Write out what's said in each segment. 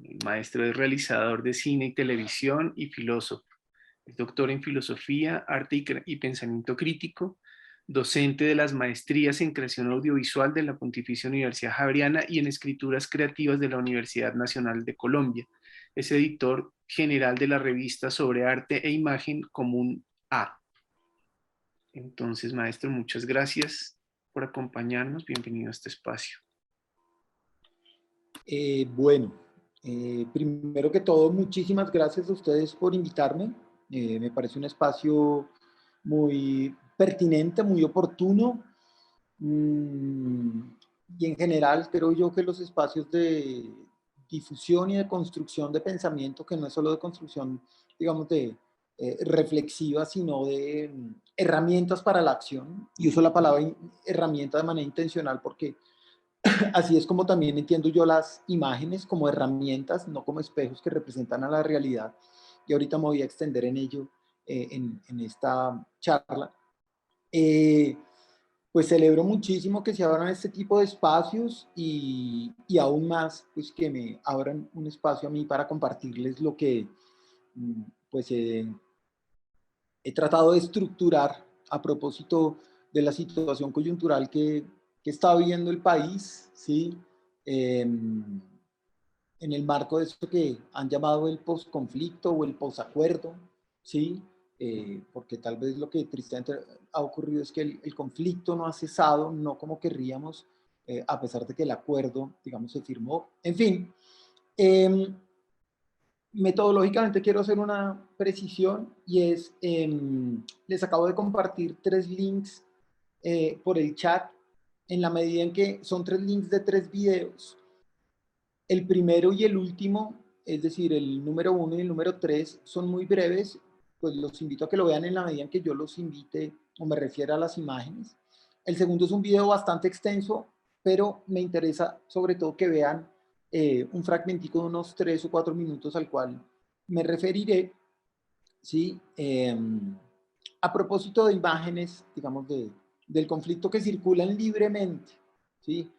El maestro es realizador de cine y televisión y filósofo. Es doctor en filosofía, arte y pensamiento crítico, docente de las maestrías en creación audiovisual de la Pontificia Universidad Javeriana y en escrituras creativas de la Universidad Nacional de Colombia. Es editor general de la revista sobre arte e imagen Común A. Entonces, maestro, muchas gracias por acompañarnos. Bienvenido a este espacio. Bueno, primero que todo, muchísimas gracias a ustedes por invitarme. Me parece un espacio muy pertinente, muy oportuno. Y en general creo yo que los espacios de difusión y de construcción de pensamiento, que no es solo de construcción, digamos, de reflexiva, sino de herramientas para la acción. Y uso la palabra herramienta de manera intencional porque así es como también entiendo yo las imágenes como herramientas, no como espejos que representan a la realidad. Y ahorita me voy a extender en ello en esta charla. Pues celebro muchísimo que se abran este tipo de espacios y aún más pues que me abran un espacio a mí para compartirles lo que pues he tratado de estructurar a propósito de la situación coyuntural que está viviendo el país, ¿sí? En el marco de esto que han llamado el posconflicto o el posacuerdo, ¿sí? Porque tal vez lo que tristemente ha ocurrido es que el conflicto no ha cesado, no como querríamos, a pesar de que el acuerdo, digamos, se firmó. En fin, metodológicamente quiero hacer una precisión y es, les acabo de compartir 3 links por el chat, en la medida en que son 3 links de 3 videos. El primero y el último, es decir, el número 1 y el número 3, son muy breves, pues los invito a que lo vean en la medida en que yo los invite o me refiera a las imágenes. El segundo es un video bastante extenso, pero me interesa sobre todo que vean un fragmentico de unos 3 o 4 minutos al cual me referiré, ¿sí? A propósito de imágenes, digamos, del conflicto que circulan libremente, ¿sí?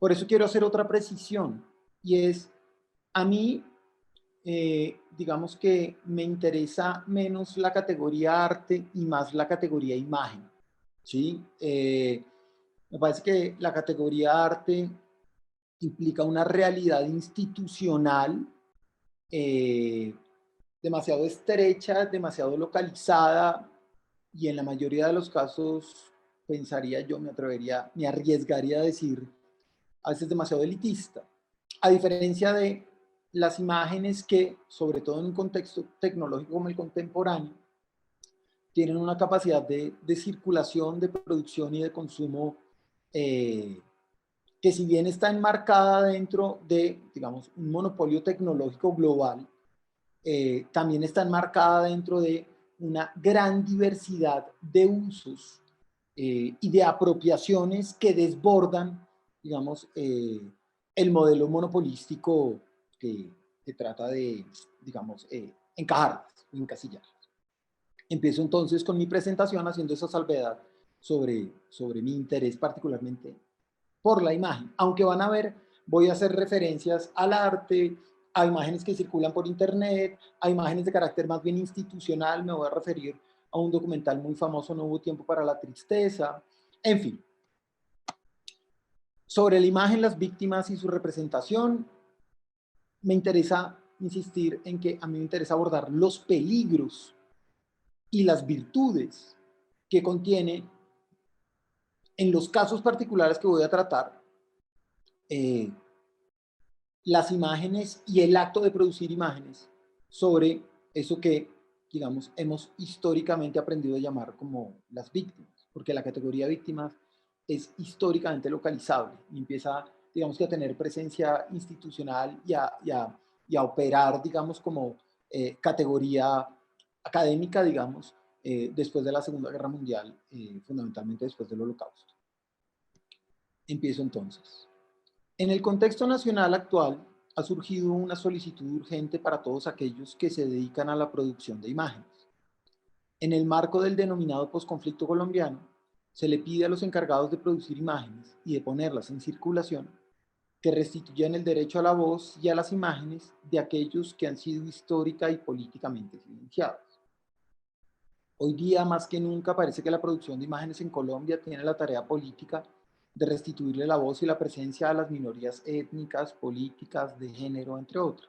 Por eso quiero hacer otra precisión, y es, a mí, digamos que me interesa menos la categoría arte y más la categoría imagen, ¿sí? Me parece que la categoría arte implica una realidad institucional demasiado estrecha, demasiado localizada y en la mayoría de los casos, pensaría yo, me arriesgaría a decir, a veces demasiado elitista. A diferencia de las imágenes que, sobre todo en un contexto tecnológico como el contemporáneo, tienen una capacidad de circulación, de producción y de consumo que si bien está enmarcada dentro de, digamos, un monopolio tecnológico global, también está enmarcada dentro de una gran diversidad de usos y de apropiaciones que desbordan, digamos, el modelo monopolístico que trata de, digamos, encajarlas, encasillarlas. Empiezo entonces con mi presentación haciendo esa salvedad sobre mi interés particularmente por la imagen. Aunque van a ver, voy a hacer referencias al arte, a imágenes que circulan por internet, a imágenes de carácter más bien institucional. Me voy a referir a un documental muy famoso, No hubo tiempo para la tristeza. En fin, sobre la imagen, las víctimas y su representación, me interesa insistir en que a mí me interesa abordar los peligros y las virtudes que contiene, en los casos particulares que voy a tratar, las imágenes y el acto de producir imágenes sobre eso que, digamos, hemos históricamente aprendido a llamar como las víctimas, porque la categoría víctimas es históricamente localizable y empieza, digamos, que a tener presencia institucional y a operar, digamos, como categoría académica, digamos, después de la Segunda Guerra Mundial, fundamentalmente después del Holocausto. Empiezo entonces. En el contexto nacional actual, ha surgido una solicitud urgente para todos aquellos que se dedican a la producción de imágenes. En el marco del denominado posconflicto colombiano, se le pide a los encargados de producir imágenes y de ponerlas en circulación que restituyan el derecho a la voz y a las imágenes de aquellos que han sido histórica y políticamente silenciados. Hoy día, más que nunca, parece que la producción de imágenes en Colombia tiene la tarea política de restituirle la voz y la presencia a las minorías étnicas, políticas, de género, entre otras.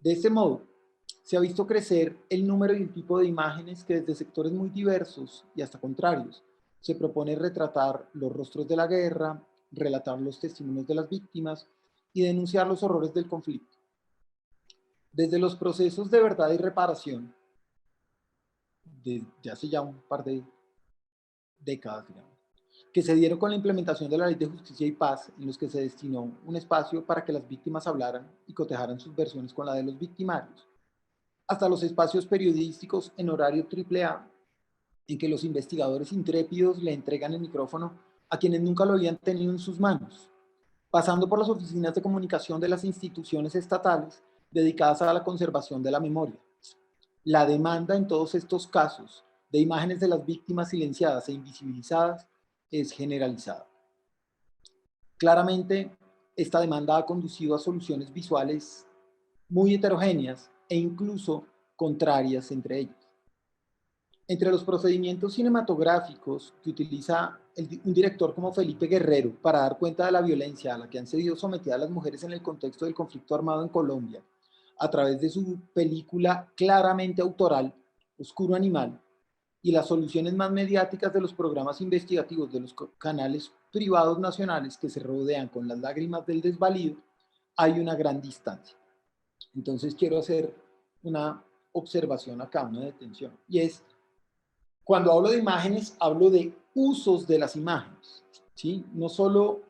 De este modo, se ha visto crecer el número y el tipo de imágenes que desde sectores muy diversos y hasta contrarios se propone retratar los rostros de la guerra, relatar los testimonios de las víctimas y denunciar los horrores del conflicto. Desde los procesos de verdad y reparación, desde hace ya un par de décadas, digamos, que se dieron con la implementación de la Ley de Justicia y Paz, en los que se destinó un espacio para que las víctimas hablaran y cotejaran sus versiones con la de los victimarios, hasta los espacios periodísticos en horario AAA, en que los investigadores intrépidos le entregan el micrófono a quienes nunca lo habían tenido en sus manos, pasando por las oficinas de comunicación de las instituciones estatales dedicadas a la conservación de la memoria. La demanda en todos estos casos de imágenes de las víctimas silenciadas e invisibilizadas es generalizada. Claramente, esta demanda ha conducido a soluciones visuales muy heterogéneas e incluso contrarias entre ellas. Entre los procedimientos cinematográficos que utiliza un director como Felipe Guerrero para dar cuenta de la violencia a la que han sido sometidas las mujeres en el contexto del conflicto armado en Colombia, a través de su película claramente autoral, Oscuro Animal, y las soluciones más mediáticas de los programas investigativos de los canales privados nacionales que se rodean con las lágrimas del desvalido, hay una gran distancia. Entonces quiero hacer una observación acá, una detención, y es, cuando hablo de imágenes, hablo de usos de las imágenes, ¿sí? No solo,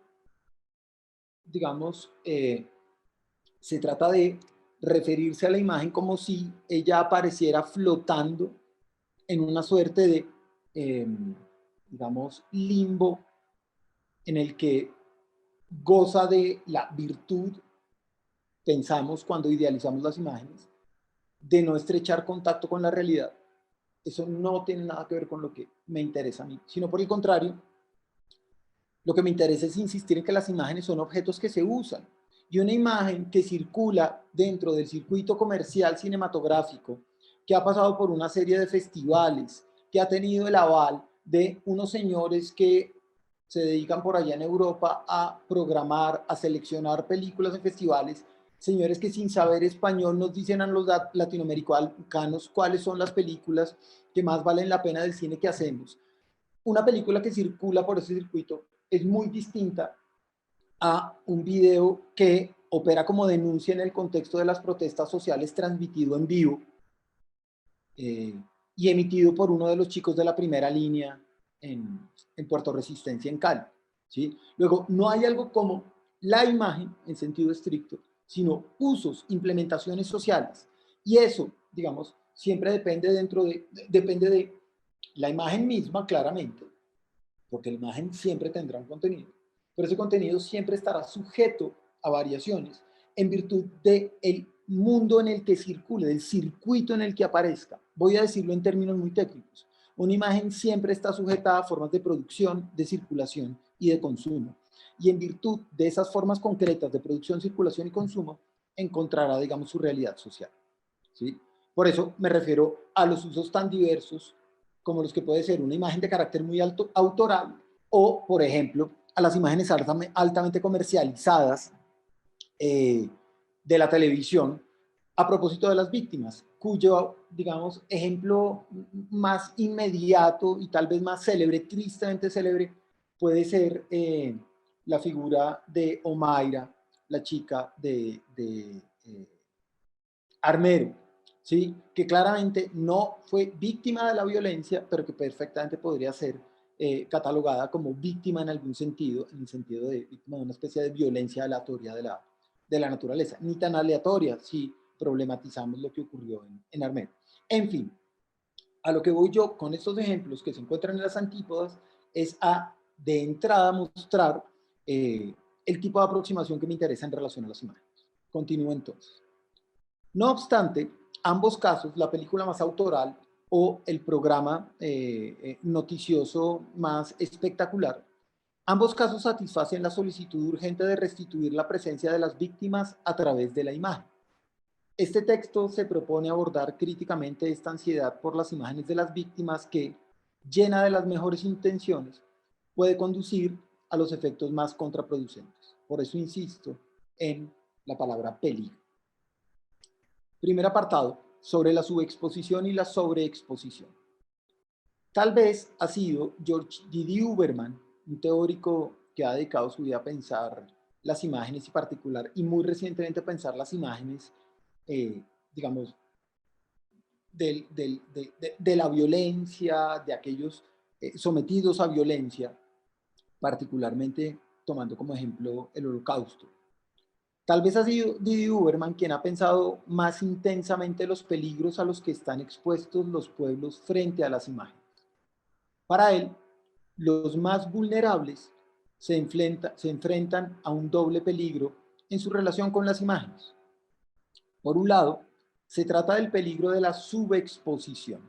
digamos, se trata de referirse a la imagen como si ella apareciera flotando en una suerte de, digamos, limbo en el que goza de la virtud, pensamos cuando idealizamos las imágenes, de no estrechar contacto con la realidad. Eso no tiene nada que ver con lo que me interesa a mí, sino por el contrario, lo que me interesa es insistir en que las imágenes son objetos que se usan, y una imagen que circula dentro del circuito comercial cinematográfico, que ha pasado por una serie de festivales, que ha tenido el aval de unos señores que se dedican por allá en Europa a programar, a seleccionar películas en festivales, señores que sin saber español nos dicen a los latinoamericanos cuáles son las películas que más valen la pena del cine que hacemos. Una película que circula por ese circuito es muy distinta a un video que opera como denuncia en el contexto de las protestas sociales, transmitido en vivo y emitido por uno de los chicos de la primera línea en Puerto Resistencia, en Cali, ¿sí? Luego, no hay algo como la imagen en sentido estricto, sino usos, implementaciones sociales. Y eso, digamos, siempre depende depende de la imagen misma, claramente, porque la imagen siempre tendrá un contenido, pero ese contenido siempre estará sujeto a variaciones en virtud del mundo en el que circule, del circuito en el que aparezca. Voy a decirlo en términos muy técnicos. Una imagen siempre está sujeta a formas de producción, de circulación y de consumo. Y en virtud de esas formas concretas de producción, circulación y consumo, encontrará, digamos, su realidad social, ¿sí? Por eso me refiero a los usos tan diversos como los que puede ser una imagen de carácter muy alto, autoral, o, por ejemplo, a las imágenes altamente comercializadas de la televisión a propósito de las víctimas, cuyo, digamos, ejemplo más inmediato y tal vez más célebre, tristemente célebre, puede ser la figura de Omaira, la chica de Armero, ¿sí? Que claramente no fue víctima de la violencia, pero que perfectamente podría ser catalogada como víctima en algún sentido, en el sentido de víctima de una especie de violencia aleatoria de la naturaleza. Ni tan aleatoria si problematizamos lo que ocurrió en Armero. En fin, a lo que voy yo con estos ejemplos que se encuentran en las antípodas es a, de entrada, mostrar el tipo de aproximación que me interesa en relación a las imágenes. Continúo entonces. No obstante, ambos casos, la película más autoral o el programa noticioso más espectacular, Ambos casos satisfacen la solicitud urgente de restituir la presencia de las víctimas a través de la imagen. Este texto se propone abordar críticamente esta ansiedad por las imágenes de las víctimas que, llena de las mejores intenciones, puede conducir a los efectos más contraproducentes. Por eso insisto en la palabra peligro. Primer apartado, sobre la subexposición y la sobreexposición. Tal vez ha sido George Didi Uberman, un teórico que ha dedicado su vida a pensar las imágenes y particular, y muy recientemente a pensar las imágenes, digamos, de la violencia, de aquellos sometidos a violencia, particularmente tomando como ejemplo el Holocausto. Tal vez ha sido Didi Uberman quien ha pensado más intensamente los peligros a los que están expuestos los pueblos frente a las imágenes. Para él, los más vulnerables se enfrentan a un doble peligro en su relación con las imágenes. Por un lado, se trata del peligro de la subexposición.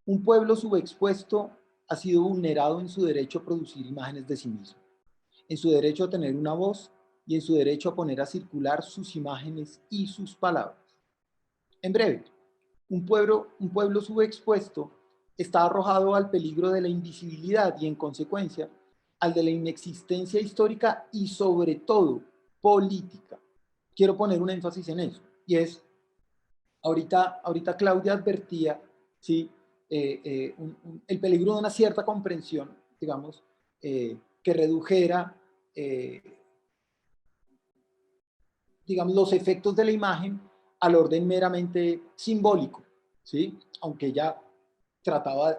Un pueblo subexpuesto ha sido vulnerado en su derecho a producir imágenes de sí mismo, en su derecho a tener una voz y en su derecho a poner a circular sus imágenes y sus palabras. En breve, un pueblo subexpuesto está arrojado al peligro de la invisibilidad y, en consecuencia, al de la inexistencia histórica y, sobre todo, política. Quiero poner un énfasis en eso, y es, ahorita Claudia advertía, ¿sí? El peligro de una cierta comprensión, digamos, que redujera, digamos, los efectos de la imagen al orden meramente simbólico, ¿sí? Aunque ella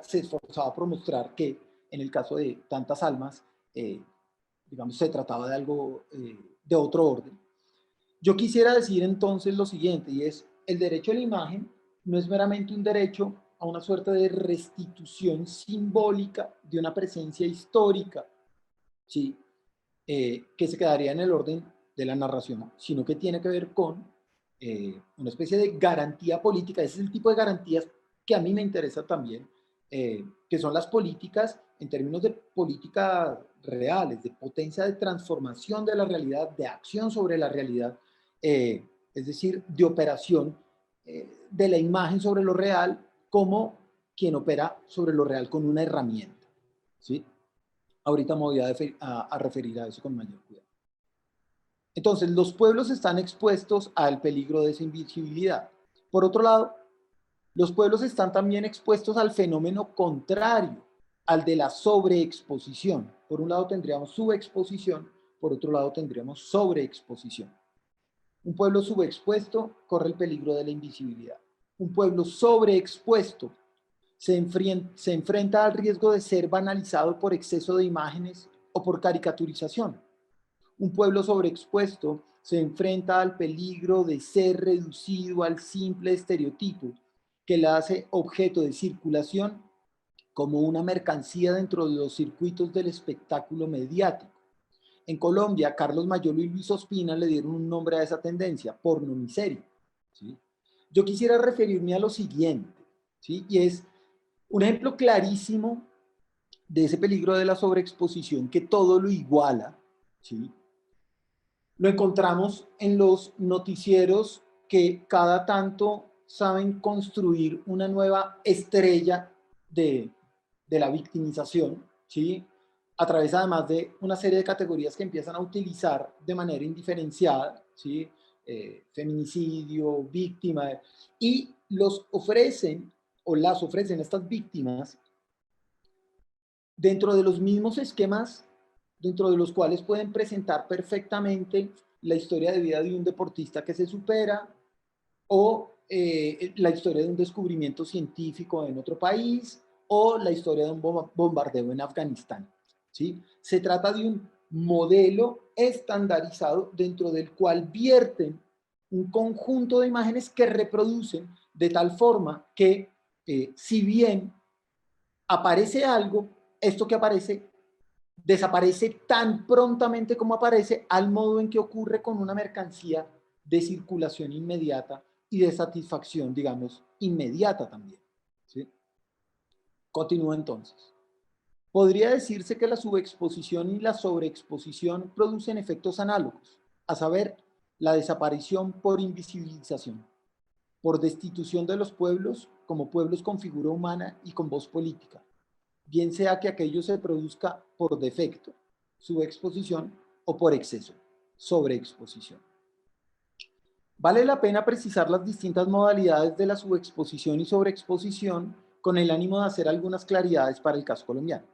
se esforzaba por mostrar que en el caso de tantas almas, digamos, se trataba de algo de otro orden. Yo quisiera decir entonces lo siguiente, y es, el derecho a la imagen no es meramente un derecho a una suerte de restitución simbólica de una presencia histórica, ¿sí? Que se quedaría en el orden de la narración, sino que tiene que ver con una especie de garantía política. Ese es el tipo de garantías que a mí me interesa también, que son las políticas en términos de políticas reales, de potencia de transformación de la realidad, de acción sobre la realidad, es decir, de operación de la imagen sobre lo real como quien opera sobre lo real con una herramienta, ¿sí? Ahorita me voy a referir a eso con mayor cuidado. Entonces, los pueblos están expuestos al peligro de esa invisibilidad. Por otro lado, los pueblos están también expuestos al fenómeno contrario, al de la sobreexposición. Por un lado tendríamos subexposición, por otro lado tendríamos sobreexposición. Un pueblo subexpuesto corre el peligro de la invisibilidad. Un pueblo sobreexpuesto se enfrenta al riesgo de ser banalizado por exceso de imágenes o por caricaturización. Un pueblo sobreexpuesto se enfrenta al peligro de ser reducido al simple estereotipo que la hace objeto de circulación como una mercancía dentro de los circuitos del espectáculo mediático. En Colombia, Carlos Mayolo y Luis Ospina le dieron un nombre a esa tendencia, pornomiseria, ¿sí? Yo quisiera referirme a lo siguiente, ¿sí? Y es un ejemplo clarísimo de ese peligro de la sobreexposición que todo lo iguala, ¿sí? Lo encontramos en los noticieros que cada tanto saben construir una nueva estrella de la victimización, ¿sí? A través además de una serie de categorías que empiezan a utilizar de manera indiferenciada, ¿sí? Feminicidio, víctima, y los ofrecen o las ofrecen estas víctimas dentro de los mismos esquemas dentro de los cuales pueden presentar perfectamente la historia de vida de un deportista que se supera o la historia de un descubrimiento científico en otro país o la historia de un bombardeo en Afganistán, ¿sí? Se trata de un modelo estandarizado dentro del cual vierten un conjunto de imágenes que reproducen de tal forma que si bien aparece algo, esto que aparece desaparece tan prontamente como aparece, al modo en que ocurre con una mercancía de circulación inmediata y de satisfacción, digamos, inmediata también, ¿sí? Continúo entonces. Podría decirse que la subexposición y la sobreexposición producen efectos análogos, a saber, la desaparición por invisibilización, por destitución de los pueblos como pueblos con figura humana y con voz política, bien sea que aquello se produzca por defecto, subexposición, o por exceso, sobreexposición. Vale la pena precisar las distintas modalidades de la subexposición y sobreexposición con el ánimo de hacer algunas claridades para el caso colombiano.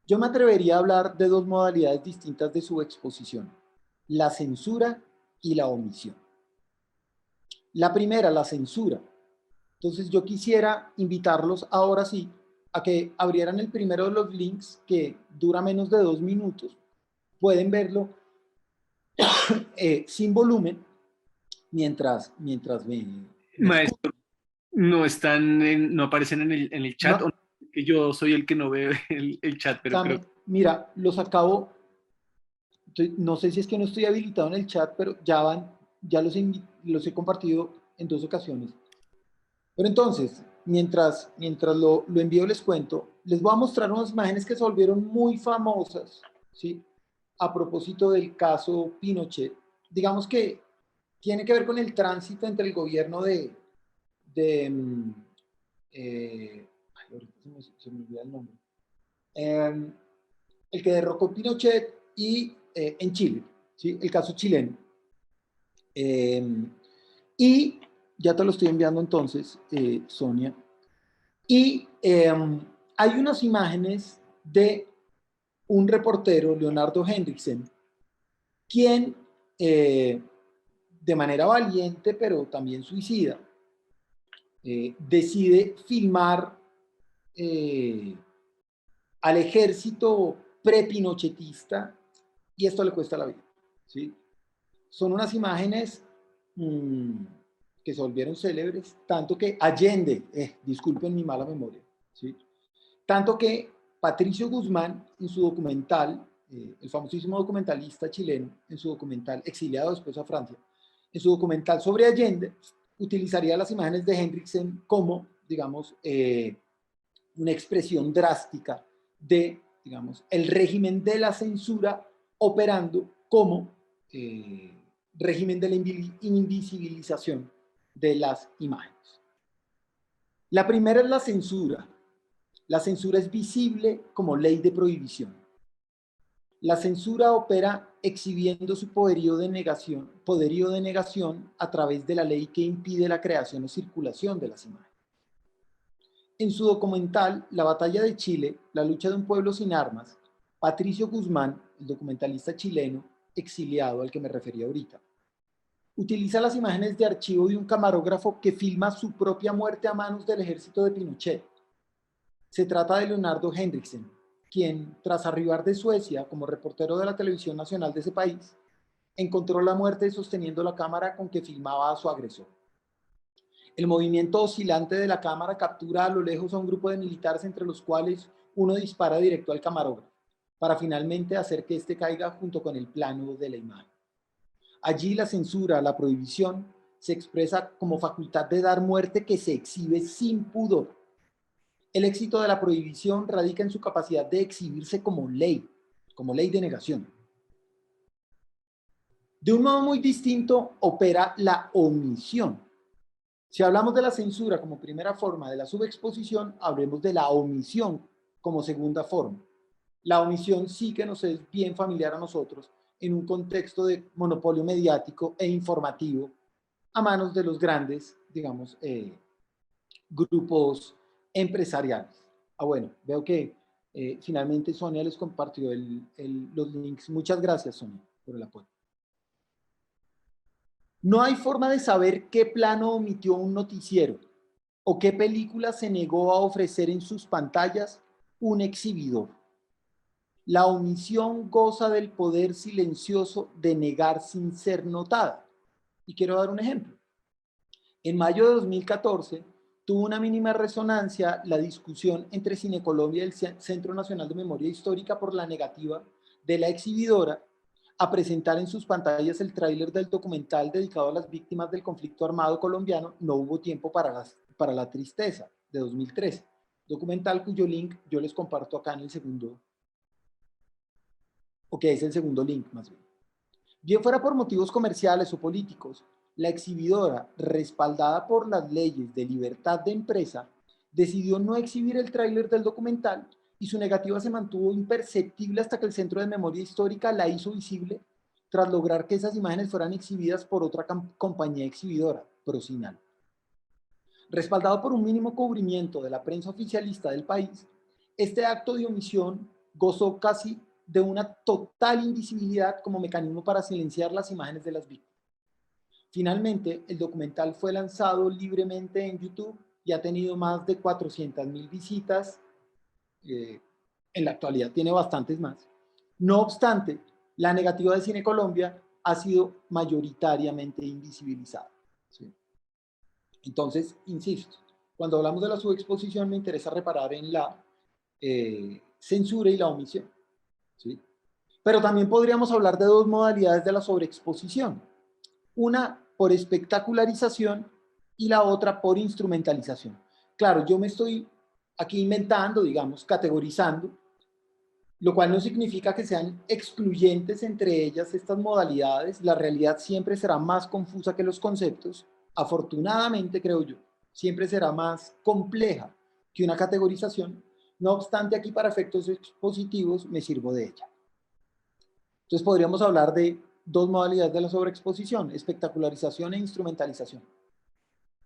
Yo me atrevería a hablar de dos modalidades distintas de subexposición, la censura y la omisión. La primera, la censura. Entonces yo quisiera invitarlos ahora sí a que abrieran el primero de los links que dura menos de 2 minutos. Pueden verlo sin volumen mientras me escuchan. Maestro, no están no aparecen en el chat, o No, no, que yo soy el que no ve el chat, pero creo que mira, los acabo, no sé si es que no estoy habilitado en el chat, pero ya los he compartido en 2 ocasiones. Pero entonces, mientras lo envío, les cuento, les voy a mostrar unas imágenes que se volvieron muy famosas, ¿sí? A propósito del caso Pinochet. Digamos que tiene que ver con el tránsito entre el gobierno de ahorita se me olvida el nombre, el que derrocó Pinochet y en Chile, ¿sí? El caso chileno. Y ya te lo estoy enviando entonces, Sonia. Y hay unas imágenes de un reportero, Leonardo Henriksen, quien de manera valiente, pero también suicida, decide filmar al ejército prepinochetista y esto le cuesta la vida, ¿sí? Son unas imágenes que se volvieron célebres, tanto que Allende, disculpen mi mala memoria, ¿sí? Tanto que Patricio Guzmán, en su documental, el famosísimo documentalista chileno, en su documental, exiliado después a Francia, en su documental sobre Allende, utilizaría las imágenes de Henriksen como, digamos, una expresión drástica de, digamos, el régimen de la censura operando como régimen de la invisibilización de las imágenes. La primera es la censura. La censura es visible como ley de prohibición. La censura opera exhibiendo su poderío de negación a través de la ley que impide la creación o circulación de las imágenes. En su documental La batalla de Chile, la lucha de un pueblo sin armas, Patricio Guzmán, el documentalista chileno exiliado al que me refería ahorita, utiliza las imágenes de archivo de un camarógrafo que filma su propia muerte a manos del ejército de Pinochet. Se trata de Leonardo Henriksen, quien, tras arribar de Suecia como reportero de la televisión nacional de ese país, encontró la muerte sosteniendo la cámara con que filmaba a su agresor. El movimiento oscilante de la cámara captura a lo lejos a un grupo de militares, entre los cuales uno dispara directo al camarógrafo, para finalmente hacer que éste caiga junto con el plano de la imagen. Allí la censura, la prohibición, se expresa como facultad de dar muerte que se exhibe sin pudor. El éxito de la prohibición radica en su capacidad de exhibirse como ley de negación. De un modo muy distinto opera la omisión. Si hablamos de la censura como primera forma de la subexposición, hablemos de la omisión como segunda forma. La omisión sí que nos es bien familiar a nosotros en un contexto de monopolio mediático e informativo a manos de los grandes, digamos, grupos empresariales. Bueno, veo que finalmente Sonia les compartió los links. Muchas gracias, Sonia, por el apoyo. No hay forma de saber qué plano omitió un noticiero o qué película se negó a ofrecer en sus pantallas un exhibidor. La omisión goza del poder silencioso de negar sin ser notada. Y quiero dar un ejemplo. En mayo de 2014 tuvo una mínima resonancia la discusión entre Cine Colombia y el Centro Nacional de Memoria Histórica por la negativa de la exhibidora a presentar en sus pantallas el tráiler del documental dedicado a las víctimas del conflicto armado colombiano No hubo tiempo para la tristeza, de 2013, documental cuyo link yo les comparto acá en el segundo, o que es el segundo link más bien. Bien fuera por motivos comerciales o políticos, la exhibidora, respaldada por las leyes de libertad de empresa, decidió no exhibir el tráiler del documental y su negativa se mantuvo imperceptible hasta que el Centro de Memoria Histórica la hizo visible tras lograr que esas imágenes fueran exhibidas por otra compañía exhibidora, Procinal. Respaldado por un mínimo cubrimiento de la prensa oficialista del país, este acto de omisión gozó casi de una total invisibilidad como mecanismo para silenciar las imágenes de las víctimas. Finalmente, el documental fue lanzado libremente en YouTube y ha tenido más de 400.000 visitas. En la actualidad tiene bastantes más. No obstante, la negativa de Cine Colombia ha sido mayoritariamente invisibilizada. ¿Sí? Entonces, insisto, cuando hablamos de la subexposición me interesa reparar en la censura y la omisión. ¿Sí? Pero también podríamos hablar de dos modalidades de la sobreexposición. Una por espectacularización y la otra por instrumentalización. Claro, yo me estoy aquí inventando, digamos, categorizando, lo cual no significa que sean excluyentes entre ellas estas modalidades. La realidad siempre será más confusa que los conceptos. Afortunadamente, creo yo, siempre será más compleja que una categorización. No obstante, aquí para efectos expositivos me sirvo de ella. Entonces podríamos hablar de dos modalidades de la sobreexposición: espectacularización e instrumentalización.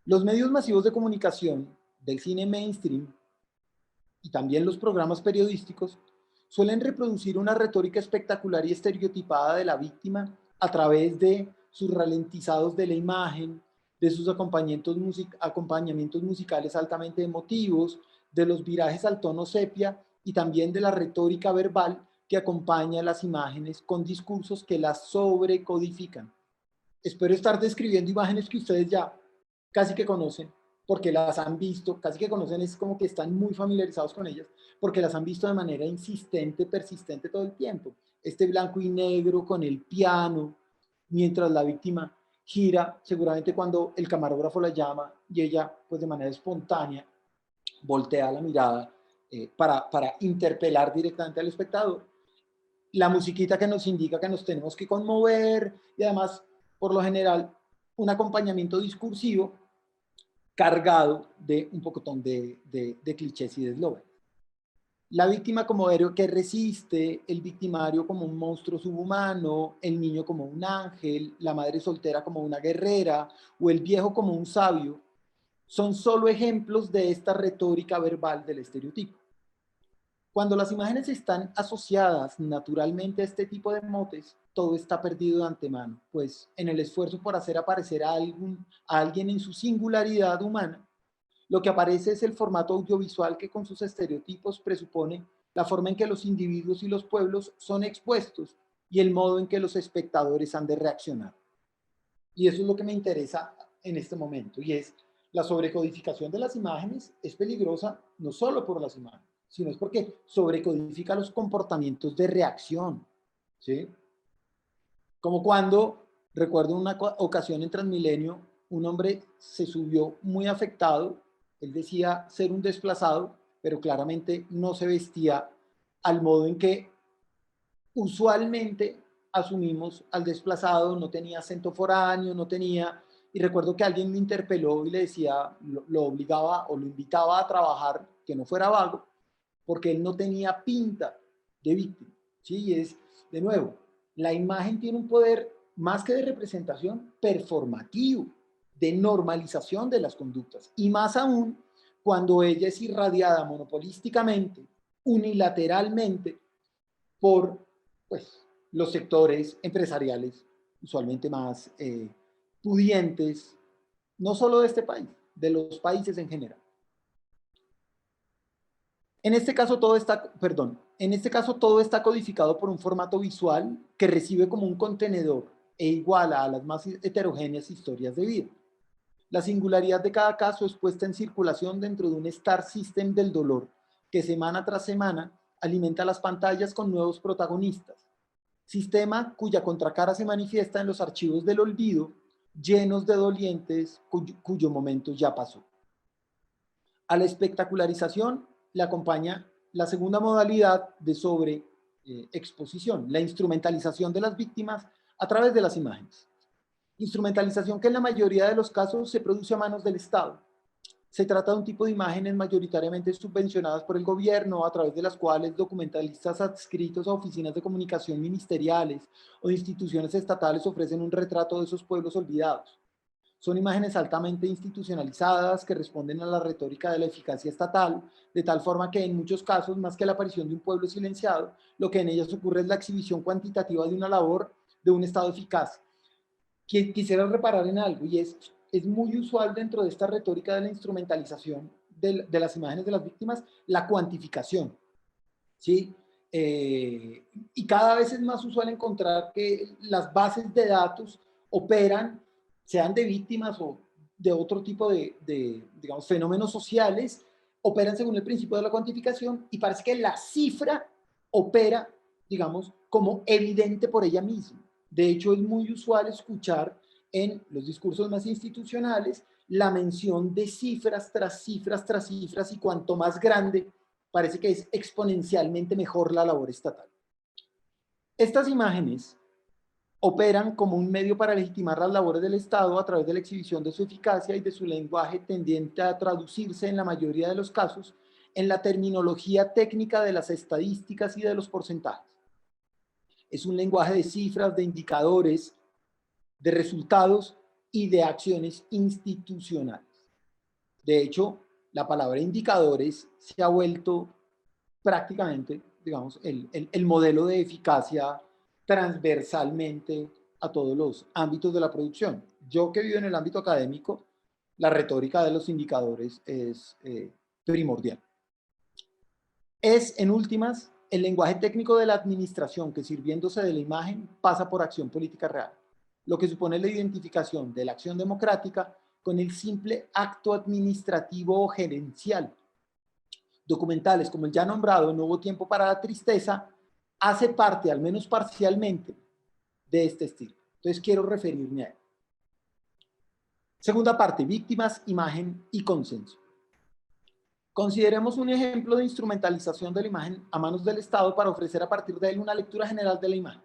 Los medios masivos de comunicación del cine mainstream y también los programas periodísticos suelen reproducir una retórica espectacular y estereotipada de la víctima a través de sus ralentizados de la imagen, de sus acompañamientos musicales altamente emotivos, de los virajes al tono sepia y también de la retórica verbal que acompaña las imágenes con discursos que las sobrecodifican. Espero estar describiendo imágenes que ustedes ya casi que conocen, porque las han visto, casi que conocen es como que están muy familiarizados con ellas, porque las han visto de manera insistente, persistente todo el tiempo. Este blanco y negro con el piano, mientras la víctima gira, seguramente cuando el camarógrafo la llama y ella, pues de manera espontánea, voltea la mirada para interpelar directamente al espectador. La musiquita que nos indica que nos tenemos que conmover y además, por lo general, un acompañamiento discursivo cargado de un pocotón de clichés y de eslogan. La víctima como héroe que resiste, el victimario como un monstruo subhumano, el niño como un ángel, la madre soltera como una guerrera o el viejo como un sabio, son solo ejemplos de esta retórica verbal del estereotipo. Cuando las imágenes están asociadas naturalmente a este tipo de motes, todo está perdido de antemano, pues en el esfuerzo por hacer aparecer a alguien en su singularidad humana, lo que aparece es el formato audiovisual que con sus estereotipos presupone la forma en que los individuos y los pueblos son expuestos y el modo en que los espectadores han de reaccionar. Y eso es lo que me interesa en este momento, y es la sobrecodificación de las imágenes es peligrosa no solo por las imágenes, sino es porque sobrecodifica los comportamientos de reacción, ¿sí? Como cuando, recuerdo una ocasión en Transmilenio, un hombre se subió muy afectado, él decía ser un desplazado, pero claramente no se vestía al modo en que usualmente asumimos al desplazado, no tenía acento foráneo, no tenía, y recuerdo que alguien me interpeló y le decía, lo obligaba o lo invitaba a trabajar, que no fuera vago, porque él no tenía pinta de víctima, ¿sí? Y es, de nuevo, la imagen tiene un poder más que de representación, performativo, de normalización de las conductas, y más aún cuando ella es irradiada monopolísticamente, unilateralmente, por pues, los sectores empresariales usualmente más pudientes, no solo de este país, de los países en general. En este caso todo está, perdón, en este caso todo está codificado por un formato visual que recibe como un contenedor e iguala a las más heterogéneas historias de vida. La singularidad de cada caso es puesta en circulación dentro de un Star System del dolor que semana tras semana alimenta las pantallas con nuevos protagonistas. Sistema cuya contracara se manifiesta en los archivos del olvido, llenos de dolientes cuyo momento ya pasó. A la espectacularización le acompaña la segunda modalidad de exposición, la instrumentalización de las víctimas a través de las imágenes. Instrumentalización que en la mayoría de los casos se produce a manos del Estado. Se trata de un tipo de imágenes mayoritariamente subvencionadas por el gobierno, a través de las cuales documentalistas adscritos a oficinas de comunicación ministeriales o de instituciones estatales ofrecen un retrato de esos pueblos olvidados. Son imágenes altamente institucionalizadas que responden a la retórica de la eficacia estatal, de tal forma que en muchos casos, más que la aparición de un pueblo silenciado, lo que en ellas ocurre es la exhibición cuantitativa de una labor de un Estado eficaz. Quisiera reparar en algo, y es muy usual dentro de esta retórica de la instrumentalización de las imágenes de las víctimas, la cuantificación, ¿sí? Y cada vez es más usual encontrar que las bases de datos operan, sean de víctimas o de otro tipo digamos, fenómenos sociales, operan según el principio de la cuantificación, y parece que la cifra opera, digamos, como evidente por ella misma. De hecho, es muy usual escuchar en los discursos más institucionales la mención de cifras tras cifras tras cifras, y cuanto más grande, parece que es exponencialmente mejor la labor estatal. Estas imágenes operan como un medio para legitimar las labores del Estado a través de la exhibición de su eficacia y de su lenguaje tendiente a traducirse en la mayoría de los casos en la terminología técnica de las estadísticas y de los porcentajes. Es un lenguaje de cifras, de indicadores, de resultados y de acciones institucionales. De hecho, la palabra indicadores se ha vuelto prácticamente, digamos, el modelo de eficacia transversalmente a todos los ámbitos de la producción. Yo que vivo en el ámbito académico, la retórica de los indicadores es primordial. Es, en últimas, el lenguaje técnico de la administración que, sirviéndose de la imagen, pasa por acción política real, lo que supone la identificación de la acción democrática con el simple acto administrativo o gerencial. Documentales como el ya nombrado No hubo tiempo para la tristeza hace parte, al menos parcialmente, de este estilo. Entonces quiero referirme a él. Segunda parte, víctimas, imagen y consenso. Consideremos un ejemplo de instrumentalización de la imagen a manos del Estado para ofrecer a partir de él una lectura general de la imagen.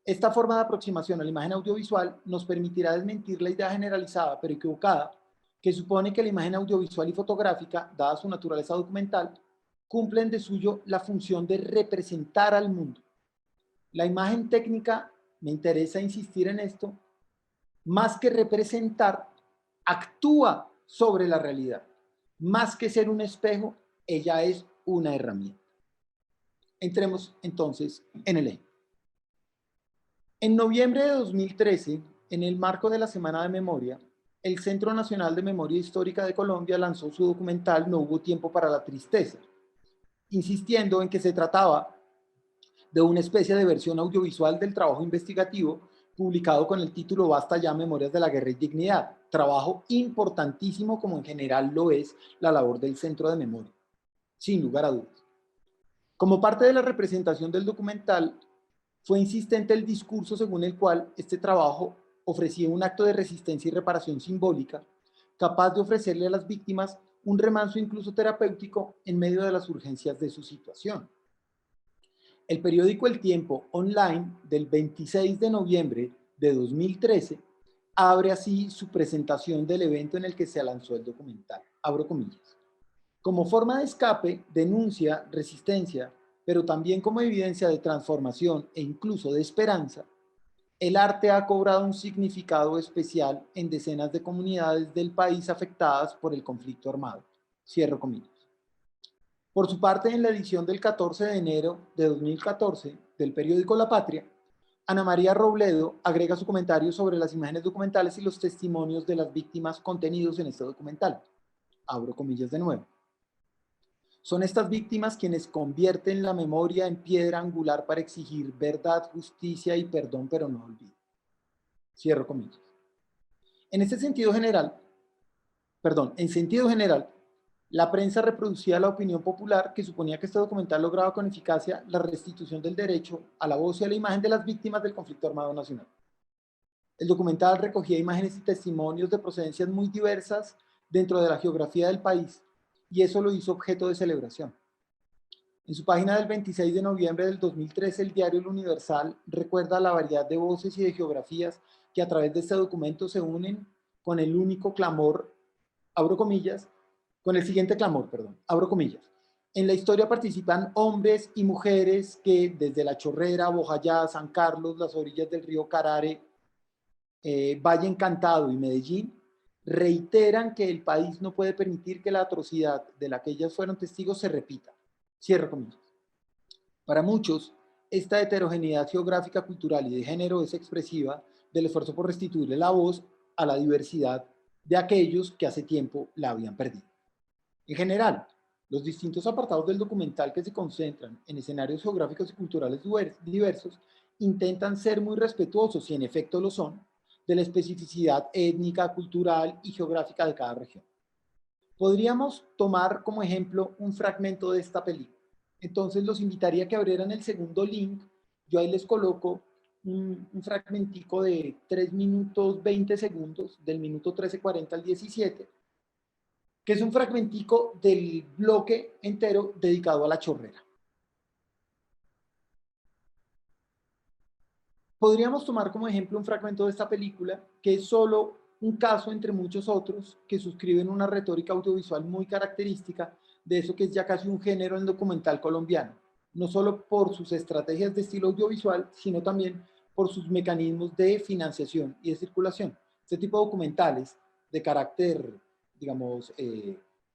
Esta forma de aproximación a la imagen audiovisual nos permitirá desmentir la idea generalizada, pero equivocada, que supone que la imagen audiovisual y fotográfica, dada su naturaleza documental, cumplen de suyo la función de representar al mundo. La imagen técnica, me interesa insistir en esto, más que representar, actúa sobre la realidad. Más que ser un espejo, ella es una herramienta. Entremos entonces en el ejemplo. En noviembre de 2013, en el marco de la Semana de Memoria, el Centro Nacional de Memoria Histórica de Colombia lanzó su documental No hubo tiempo para la tristeza, insistiendo en que se trataba de una especie de versión audiovisual del trabajo investigativo publicado con el título Basta ya, Memorias de la Guerra y Dignidad, trabajo importantísimo como en general lo es la labor del Centro de Memoria, sin lugar a dudas. Como parte de la representación del documental, fue insistente el discurso según el cual este trabajo ofrecía un acto de resistencia y reparación simbólica, capaz de ofrecerle a las víctimas un remanso incluso terapéutico en medio de las urgencias de su situación. El periódico El Tiempo Online del 26 de noviembre de 2013 abre así su presentación del evento en el que se lanzó el documental. Abro comillas. Como forma de escape, denuncia, resistencia, pero también como evidencia de transformación e incluso de esperanza, el arte ha cobrado un significado especial en decenas de comunidades del país afectadas por el conflicto armado. Cierro comillas. Por su parte, en la edición del 14 de enero de 2014 del periódico La Patria, Ana María Robledo agrega su comentario sobre las imágenes documentales y los testimonios de las víctimas contenidos en este documental. Abro comillas de nuevo. Son estas víctimas quienes convierten la memoria en piedra angular para exigir verdad, justicia y perdón, pero no olvido. Cierro comillas. En sentido general, la prensa reproducía la opinión popular que suponía que este documental lograba con eficacia la restitución del derecho a la voz y a la imagen de las víctimas del conflicto armado nacional. El documental recogía imágenes y testimonios de procedencias muy diversas dentro de la geografía del país y eso lo hizo objeto de celebración. En su página del 26 de noviembre del 2013, el diario El Universal recuerda la variedad de voces y de geografías que a través de este documento se unen con el único clamor, abro comillas, con el siguiente clamor, perdón, abro comillas. En la historia participan hombres y mujeres que desde La Chorrera, Bojayá, San Carlos, las orillas del río Carare, Valle Encantado y Medellín, reiteran que el país no puede permitir que la atrocidad de la que ellas fueron testigos se repita. Cierro comillas. Para muchos, esta heterogeneidad geográfica, cultural y de género es expresiva del esfuerzo por restituirle la voz a la diversidad de aquellos que hace tiempo la habían perdido. En general, los distintos apartados del documental que se concentran en escenarios geográficos y culturales diversos intentan ser muy respetuosos, y en efecto lo son, de la especificidad étnica, cultural y geográfica de cada región. Podríamos tomar como ejemplo un fragmento de esta película. Entonces los invitaría a que abrieran el segundo link. Yo ahí les coloco un fragmentico de 3 minutos 20 segundos, del minuto 13:40 al 17, que es un fragmentico del bloque entero dedicado a La Chorrera. Podríamos tomar como ejemplo un fragmento de esta película, que es solo un caso entre muchos otros que suscriben una retórica audiovisual muy característica de eso que es ya casi un género en documental colombiano, no solo por sus estrategias de estilo audiovisual, sino también por sus mecanismos de financiación y de circulación. Este tipo de documentales de carácter, digamos,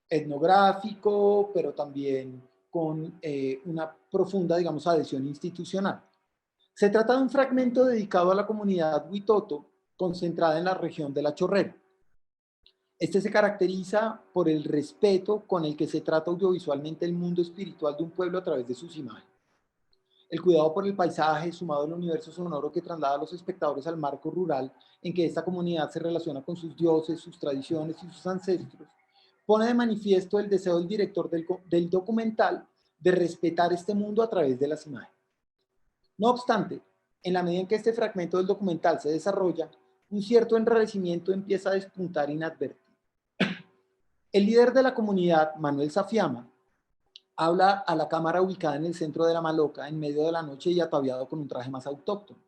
etnográfico, pero también con una profunda, digamos, adhesión institucional. Se trata de un fragmento dedicado a la comunidad Huitoto, concentrada en la región de La Chorrera. Este se caracteriza por el respeto con el que se trata audiovisualmente el mundo espiritual de un pueblo a través de sus imágenes. El cuidado por el paisaje, sumado al universo sonoro que traslada a los espectadores al marco rural en que esta comunidad se relaciona con sus dioses, sus tradiciones y sus ancestros, pone de manifiesto el deseo del director del documental de respetar este mundo a través de las imágenes. No obstante, en la medida en que este fragmento del documental se desarrolla, un cierto enrarecimiento empieza a despuntar inadvertido. El líder de la comunidad, Manuel Safiama, habla a la cámara ubicada en el centro de La Maloca en medio de la noche y ataviado con un traje más autóctono.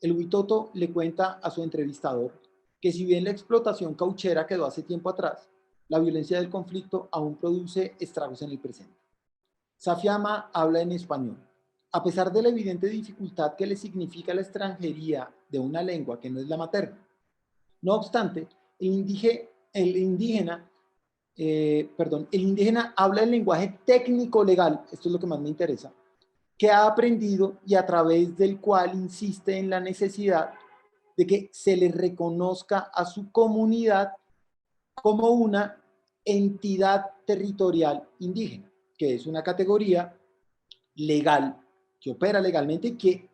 El huitoto le cuenta a su entrevistador que si bien la explotación cauchera quedó hace tiempo atrás, la violencia del conflicto aún produce estragos en el presente. Safiama habla en español. A pesar de la evidente dificultad que le significa la extranjería de una lengua que no es la materna. No obstante, el indígena habla el lenguaje técnico legal, esto es lo que más me interesa, que ha aprendido y a través del cual insiste en la necesidad de que se le reconozca a su comunidad como una entidad territorial indígena, que es una categoría legal, que opera legalmente y que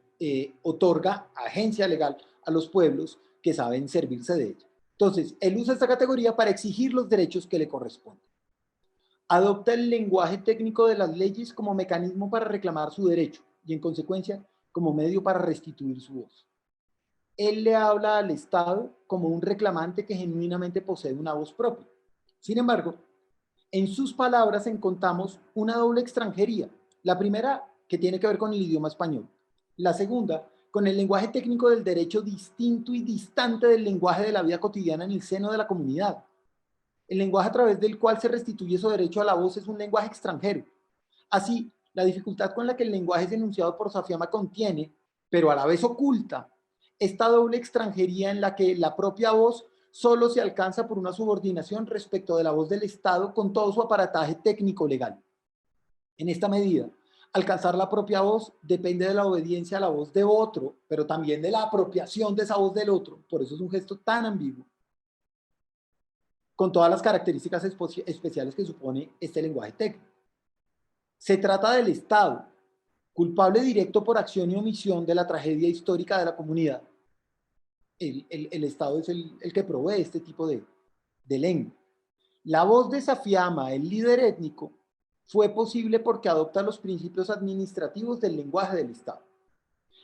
otorga agencia legal a los pueblos que saben servirse de ella. Entonces, él usa esta categoría para exigir los derechos que le corresponden. Adopta el lenguaje técnico de las leyes como mecanismo para reclamar su derecho y, en consecuencia, como medio para restituir su voz. Él le habla al Estado como un reclamante que genuinamente posee una voz propia. Sin embargo, en sus palabras encontramos una doble extranjería. La primera, que tiene que ver con el idioma español. La segunda, con el lenguaje técnico del derecho distinto y distante del lenguaje de la vida cotidiana en el seno de la comunidad. El lenguaje a través del cual se restituye su derecho a la voz es un lenguaje extranjero. Así, la dificultad con la que el lenguaje es enunciado por Safiama contiene, pero a la vez oculta, esta doble extranjería en la que la propia voz solo se alcanza por una subordinación respecto de la voz del Estado con todo su aparataje técnico legal. En esta medida, alcanzar la propia voz depende de la obediencia a la voz de otro, pero también de la apropiación de esa voz del otro. Por eso es un gesto tan ambiguo, con todas las características especiales que supone este lenguaje técnico. Se trata del Estado, culpable directo por acción y omisión de la tragedia histórica de la comunidad. El Estado es el que provee este tipo de lengua. La voz de Safiama, el líder étnico, fue posible porque adopta los principios administrativos del lenguaje del Estado.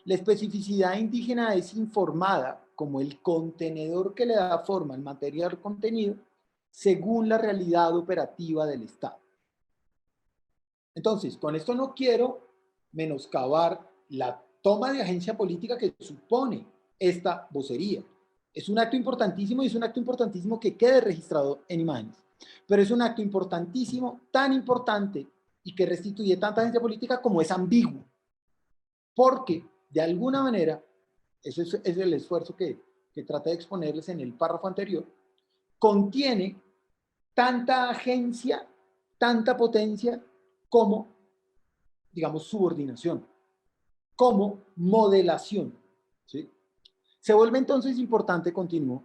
La especificidad indígena es informada como el contenedor que le da forma al material contenido, según la realidad operativa del Estado. Entonces, con esto no quiero menoscabar la toma de agencia política que supone esta vocería. Es un acto importantísimo y es un acto importantísimo que quede registrado en imágenes. Pero es un acto importantísimo, tan importante y que restituye tanta agencia política como es ambiguo. Porque, de alguna manera, ese es el esfuerzo que traté de exponerles en el párrafo anterior, contiene tanta agencia, tanta potencia como, digamos, subordinación, como modelación. ¿Sí? Se vuelve entonces importante, continúo,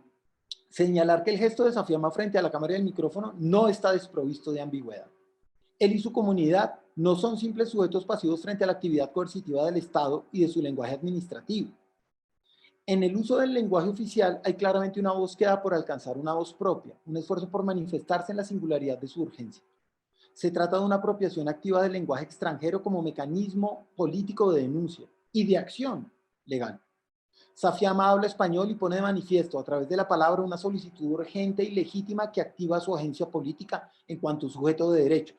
señalar que el gesto de Safiama frente a la cámara del micrófono no está desprovisto de ambigüedad. Él y su comunidad no son simples sujetos pasivos frente a la actividad coercitiva del Estado y de su lenguaje administrativo. En el uso del lenguaje oficial hay claramente una búsqueda por alcanzar una voz propia, un esfuerzo por manifestarse en la singularidad de su urgencia. Se trata de una apropiación activa del lenguaje extranjero como mecanismo político de denuncia y de acción legal. Safiama habla español y pone de manifiesto a través de la palabra una solicitud urgente y legítima que activa su agencia política en cuanto sujeto de derecho.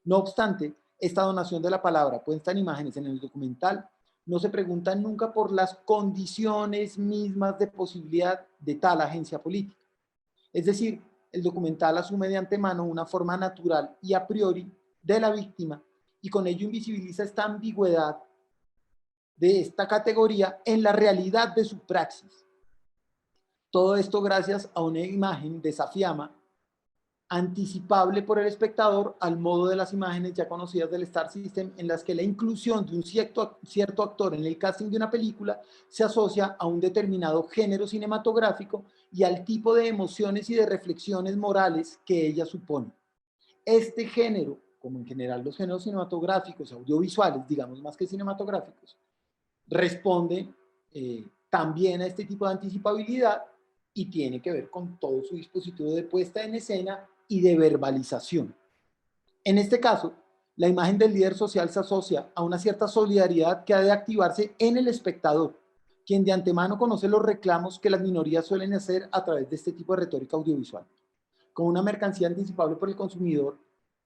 No obstante, esta donación de la palabra puesta en imágenes en el documental no se pregunta nunca por las condiciones mismas de posibilidad de tal agencia política. Es decir, el documental asume de antemano una forma natural y a priori de la víctima y con ello invisibiliza esta ambigüedad de esta categoría en la realidad de su praxis. Todo esto gracias a una imagen de Safiama anticipable por el espectador al modo de las imágenes ya conocidas del Star System, en las que la inclusión de un cierto actor en el casting de una película se asocia a un determinado género cinematográfico y al tipo de emociones y de reflexiones morales que ella supone. Este género, como en general los géneros cinematográficos, audiovisuales, digamos más que cinematográficos, responde también a este tipo de anticipabilidad y tiene que ver con todo su dispositivo de puesta en escena y de verbalización. En este caso, la imagen del líder social se asocia a una cierta solidaridad que ha de activarse en el espectador, quien de antemano conoce los reclamos que las minorías suelen hacer a través de este tipo de retórica audiovisual. Como una mercancía anticipable por el consumidor,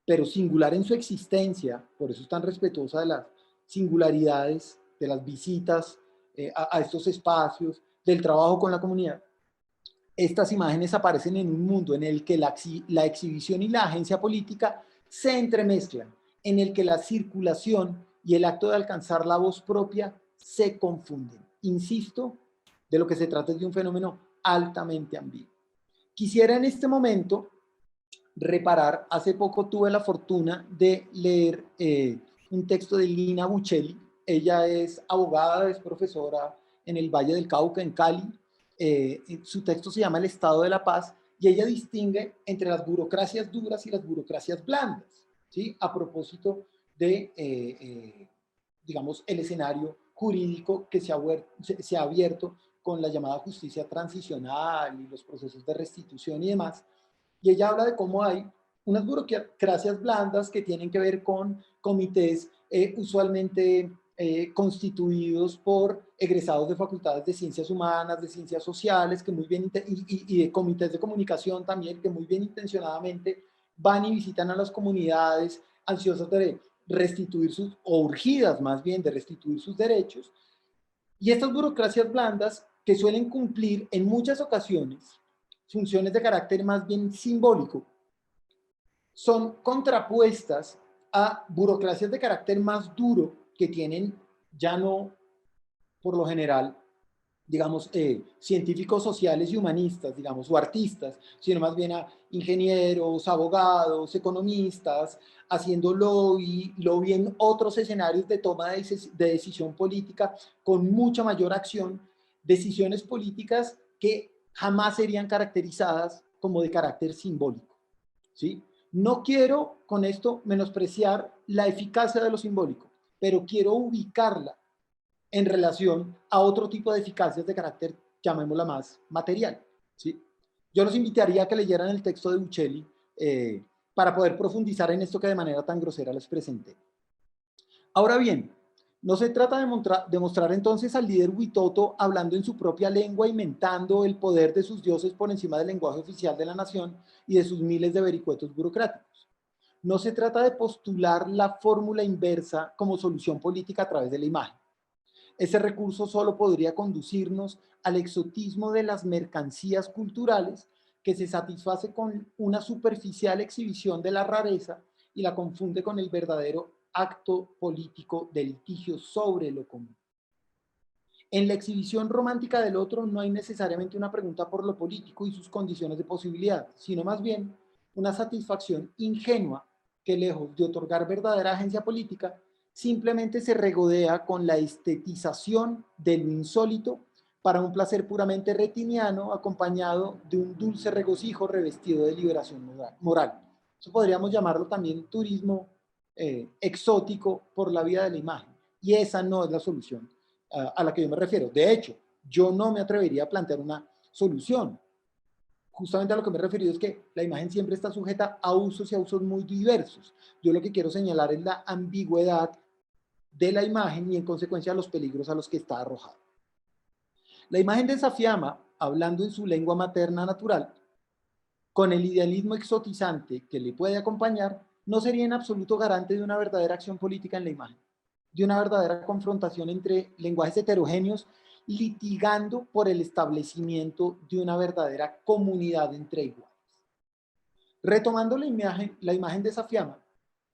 pero singular en su existencia, por eso es tan respetuosa de las singularidades, de las visitas a estos espacios, del trabajo con la comunidad. Estas imágenes aparecen en un mundo en el que la exhibición y la agencia política se entremezclan, en el que la circulación y el acto de alcanzar la voz propia se confunden. Insisto, de lo que se trata es de un fenómeno altamente ambiguo. Quisiera en este momento reparar, hace poco tuve la fortuna de leer un texto de Lina Buccelli. Ella es abogada, es profesora en el Valle del Cauca, en Cali. Su texto se llama El Estado de la Paz y ella distingue entre las burocracias duras y las burocracias blandas, ¿sí? A propósito de, digamos, el escenario jurídico que se ha abierto con la llamada justicia transicional y los procesos de restitución y demás. Y ella habla de cómo hay unas burocracias blandas que tienen que ver con comités usualmente constituidos por egresados de facultades de ciencias humanas, de ciencias sociales, que muy bien, y de comités de comunicación también, que muy bien intencionadamente van y visitan a las comunidades ansiosas de restituir sus, o urgidas más bien, de restituir sus derechos. Y estas burocracias blandas que suelen cumplir en muchas ocasiones funciones de carácter más bien simbólico, son contrapuestas a burocracias de carácter más duro que tienen ya no, por lo general, digamos, científicos sociales y humanistas, digamos, o artistas, sino más bien a ingenieros, abogados, economistas, haciendo lobby en otros escenarios de toma de decisión política con mucha mayor acción, decisiones políticas que jamás serían caracterizadas como de carácter simbólico, ¿sí? No quiero con esto menospreciar la eficacia de lo simbólico, pero quiero ubicarla en relación a otro tipo de eficacias de carácter, llamémosla más material, ¿sí? Yo los invitaría a que leyeran el texto de Buccelli para poder profundizar en esto que de manera tan grosera les presenté. Ahora bien, No se trata de mostrar entonces al líder Huitoto hablando en su propia lengua, inventando el poder de sus dioses por encima del lenguaje oficial de la nación y de sus miles de vericuetos burocráticos. No se trata de postular la fórmula inversa como solución política a través de la imagen. Ese recurso solo podría conducirnos al exotismo de las mercancías culturales que se satisface con una superficial exhibición de la rareza y la confunde con el verdadero acto político de litigio sobre lo común. En la exhibición romántica del otro no hay necesariamente una pregunta por lo político y sus condiciones de posibilidad, sino más bien una satisfacción ingenua que, lejos de otorgar verdadera agencia política, simplemente se regodea con la estetización de lo insólito para un placer puramente retiniano acompañado de un dulce regocijo revestido de liberación moral. Eso podríamos llamarlo también turismo exótico por la vía de la imagen. Y esa no es la solución a la que yo me refiero. De hecho, yo no me atrevería a plantear una solución. Justamente a lo que me he referido es que la imagen siempre está sujeta a usos y a usos muy diversos. Yo lo que quiero señalar es la ambigüedad de la imagen y en consecuencia los peligros a los que está arrojada. La imagen de Safiama, hablando en su lengua materna natural, con el idealismo exotizante que le puede acompañar, no sería en absoluto garante de una verdadera acción política en la imagen, de una verdadera confrontación entre lenguajes heterogéneos litigando por el establecimiento de una verdadera comunidad entre iguales. Retomando la imagen de Safiama,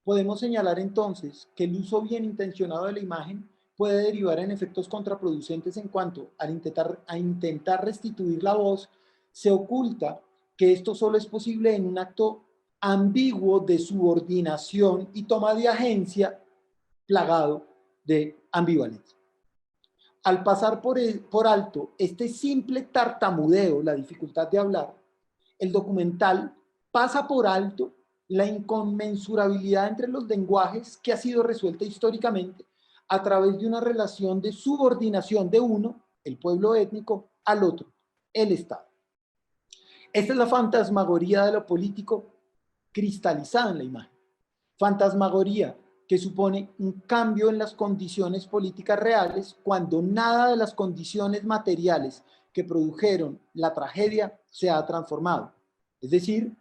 podemos señalar entonces que el uso bien intencionado de la imagen puede derivar en efectos contraproducentes en cuanto a intentar restituir la voz, se oculta que esto solo es posible en un acto ambiguo de subordinación y toma de agencia plagado de ambivalencia. Al pasar por alto este simple tartamudeo, la dificultad de hablar, el documental pasa por alto la inconmensurabilidad entre los lenguajes que ha sido resuelta históricamente a través de una relación de subordinación de uno, el pueblo étnico, al otro, el Estado. Esta es la fantasmagoría de lo político cristalizada en la imagen. Fantasmagoría que supone un cambio en las condiciones políticas reales cuando nada de las condiciones materiales que produjeron la tragedia se ha transformado. Es decir,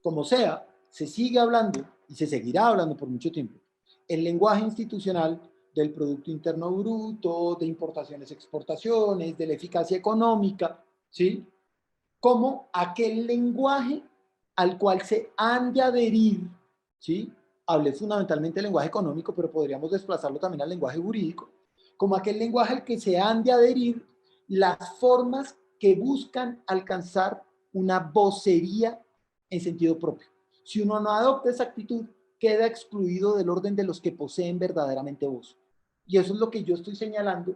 como sea, se sigue hablando y se seguirá hablando por mucho tiempo. El lenguaje institucional del Producto Interno Bruto, de importaciones, exportaciones, de la eficacia económica, ¿sí? Como aquel lenguaje al cual se han de adherir, ¿sí? Hablé fundamentalmente del lenguaje económico, pero podríamos desplazarlo también al lenguaje jurídico, como aquel lenguaje al que se han de adherir las formas que buscan alcanzar una vocería en sentido propio. Si uno no adopta esa actitud, queda excluido del orden de los que poseen verdaderamente voz. Y eso es lo que yo estoy señalando,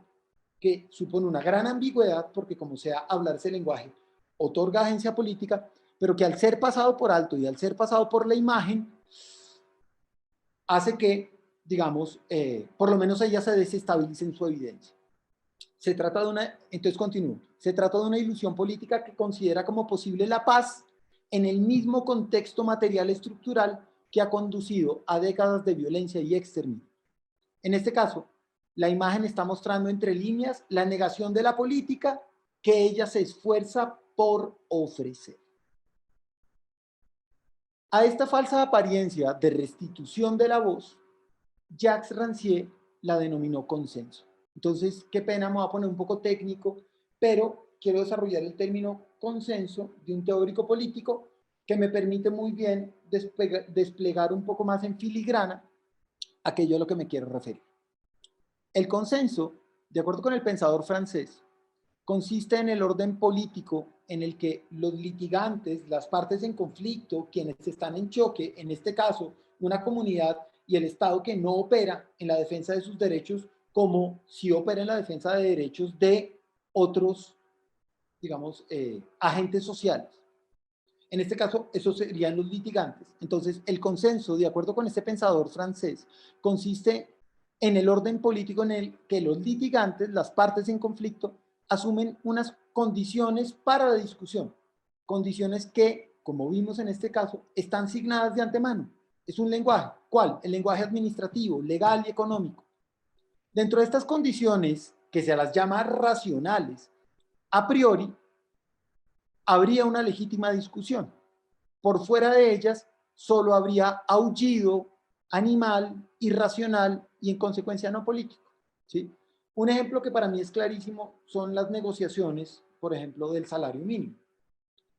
que supone una gran ambigüedad, porque como sea, hablar ese lenguaje otorga agencia política, pero que al ser pasado por alto y al ser pasado por la imagen, hace que, digamos, por lo menos ella se desestabilice en su evidencia. Se trata de una, entonces continúo, se trata de una ilusión política que considera como posible la paz en el mismo contexto material estructural que ha conducido a décadas de violencia y exterminio. En este caso, la imagen está mostrando entre líneas la negación de la política que ella se esfuerza por ofrecer. A esta falsa apariencia de restitución de la voz, Jacques Rancière la denominó consenso. Entonces, qué pena, me voy a poner un poco técnico, pero quiero desarrollar el término consenso de un teórico político que me permite muy bien desplegar un poco más en filigrana aquello a lo que me quiero referir. El consenso, de acuerdo con el pensador francés, consiste en el orden político en el que los litigantes, las partes en conflicto, quienes están en choque, en este caso una comunidad y el Estado que no opera en la defensa de sus derechos como si opera en la defensa de derechos de otros, digamos, agentes sociales. En este caso, esos serían los litigantes. Entonces, el consenso, de acuerdo con este pensador francés, consiste en el orden político en el que los litigantes, las partes en conflicto, asumen unas condiciones para la discusión. Condiciones que, como vimos en este caso, están signadas de antemano. Es un lenguaje. ¿Cuál? El lenguaje administrativo, legal y económico. Dentro de estas condiciones, que se las llama racionales, a priori, habría una legítima discusión. Por fuera de ellas, solo habría aullido animal, irracional y en consecuencia no político. ¿Sí? Un ejemplo que para mí es clarísimo son las negociaciones, por ejemplo, del salario mínimo.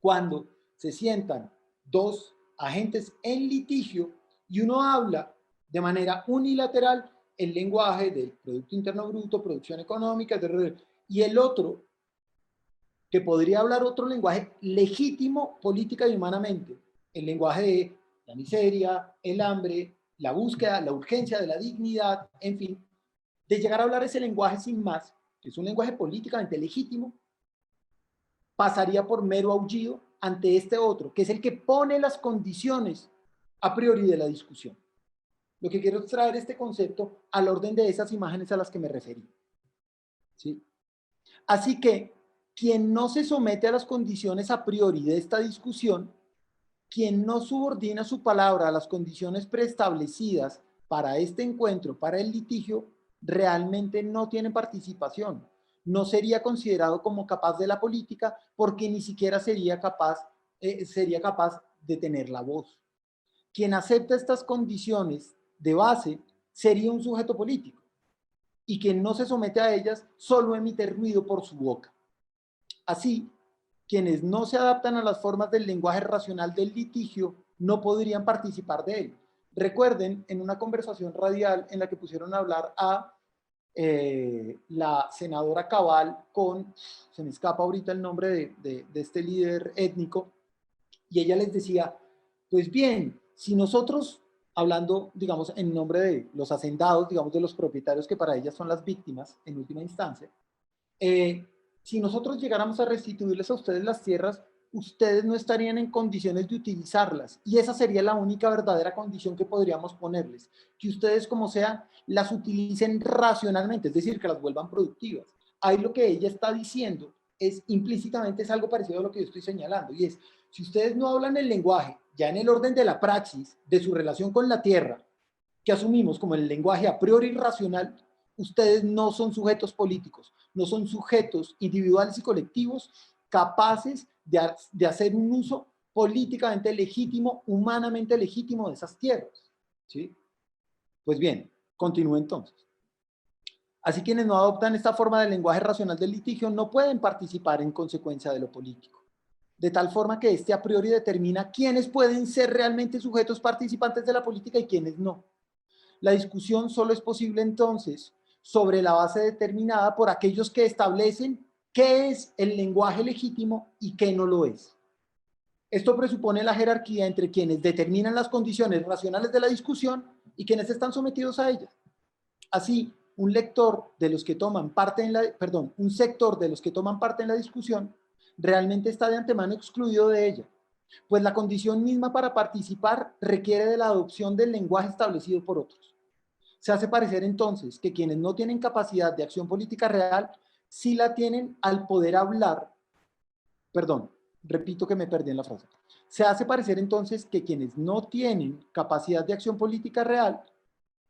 Cuando se sientan dos agentes en litigio y uno habla de manera unilateral el lenguaje del Producto Interno Bruto, producción económica, y el otro, que podría hablar otro lenguaje legítimo política y humanamente, el lenguaje de la miseria, el hambre, la búsqueda, la urgencia de la dignidad, en fin, de llegar a hablar ese lenguaje sin más, que es un lenguaje políticamente legítimo, pasaría por mero aullido ante este otro, que es el que pone las condiciones a priori de la discusión. Lo que quiero es traer este concepto al orden de esas imágenes a las que me referí. ¿Sí? Así que quien no se somete a las condiciones a priori de esta discusión, quien no subordina su palabra a las condiciones preestablecidas para este encuentro, para el litigio, realmente no tiene participación. No sería considerado como capaz de la política porque ni siquiera sería capaz de tener la voz. Quien acepta estas condiciones de base sería un sujeto político y quien no se somete a ellas solo emite ruido por su boca. Así, quienes no se adaptan a las formas del lenguaje racional del litigio no podrían participar de él. Recuerden, en una conversación radial en la que pusieron a hablar a la senadora Cabal con, se me escapa ahorita el nombre de este líder étnico, y ella les decía, pues bien, si nosotros, hablando, digamos, en nombre de los hacendados, digamos, de los propietarios que para ellas son las víctimas en última instancia, si nosotros llegáramos a restituirles a ustedes las tierras, ustedes no estarían en condiciones de utilizarlas. Y esa sería la única verdadera condición que podríamos ponerles. Que ustedes, como sea, las utilicen racionalmente, es decir, que las vuelvan productivas. Ahí lo que ella está diciendo es implícitamente es algo parecido a lo que yo estoy señalando. Y es, si ustedes no hablan el lenguaje, ya en el orden de la praxis, de su relación con la tierra, que asumimos como el lenguaje a priori racional, ustedes no son sujetos políticos, no son sujetos individuales y colectivos capaces de hacer un uso políticamente legítimo, humanamente legítimo de esas tierras. ¿Sí? Pues bien, continúo entonces. Así quienes no adoptan esta forma de lenguaje racional del litigio no pueden participar en consecuencia de lo político. De tal forma que este a priori determina quiénes pueden ser realmente sujetos participantes de la política y quiénes no. La discusión solo es posible entonces sobre la base determinada por aquellos que establecen qué es el lenguaje legítimo y qué no lo es. Esto presupone la jerarquía entre quienes determinan las condiciones racionales de la discusión y quienes están sometidos a ella. Así, un lector de los que toman parte en la, perdón, un sector de los que toman parte en la discusión realmente está de antemano excluido de ella, pues la condición misma para participar requiere de la adopción del lenguaje establecido por otros. Se hace parecer entonces que quienes no tienen capacidad de acción política real sí la tienen al poder hablar, perdón, repito que me perdí en la frase. Se hace parecer entonces que quienes no tienen capacidad de acción política real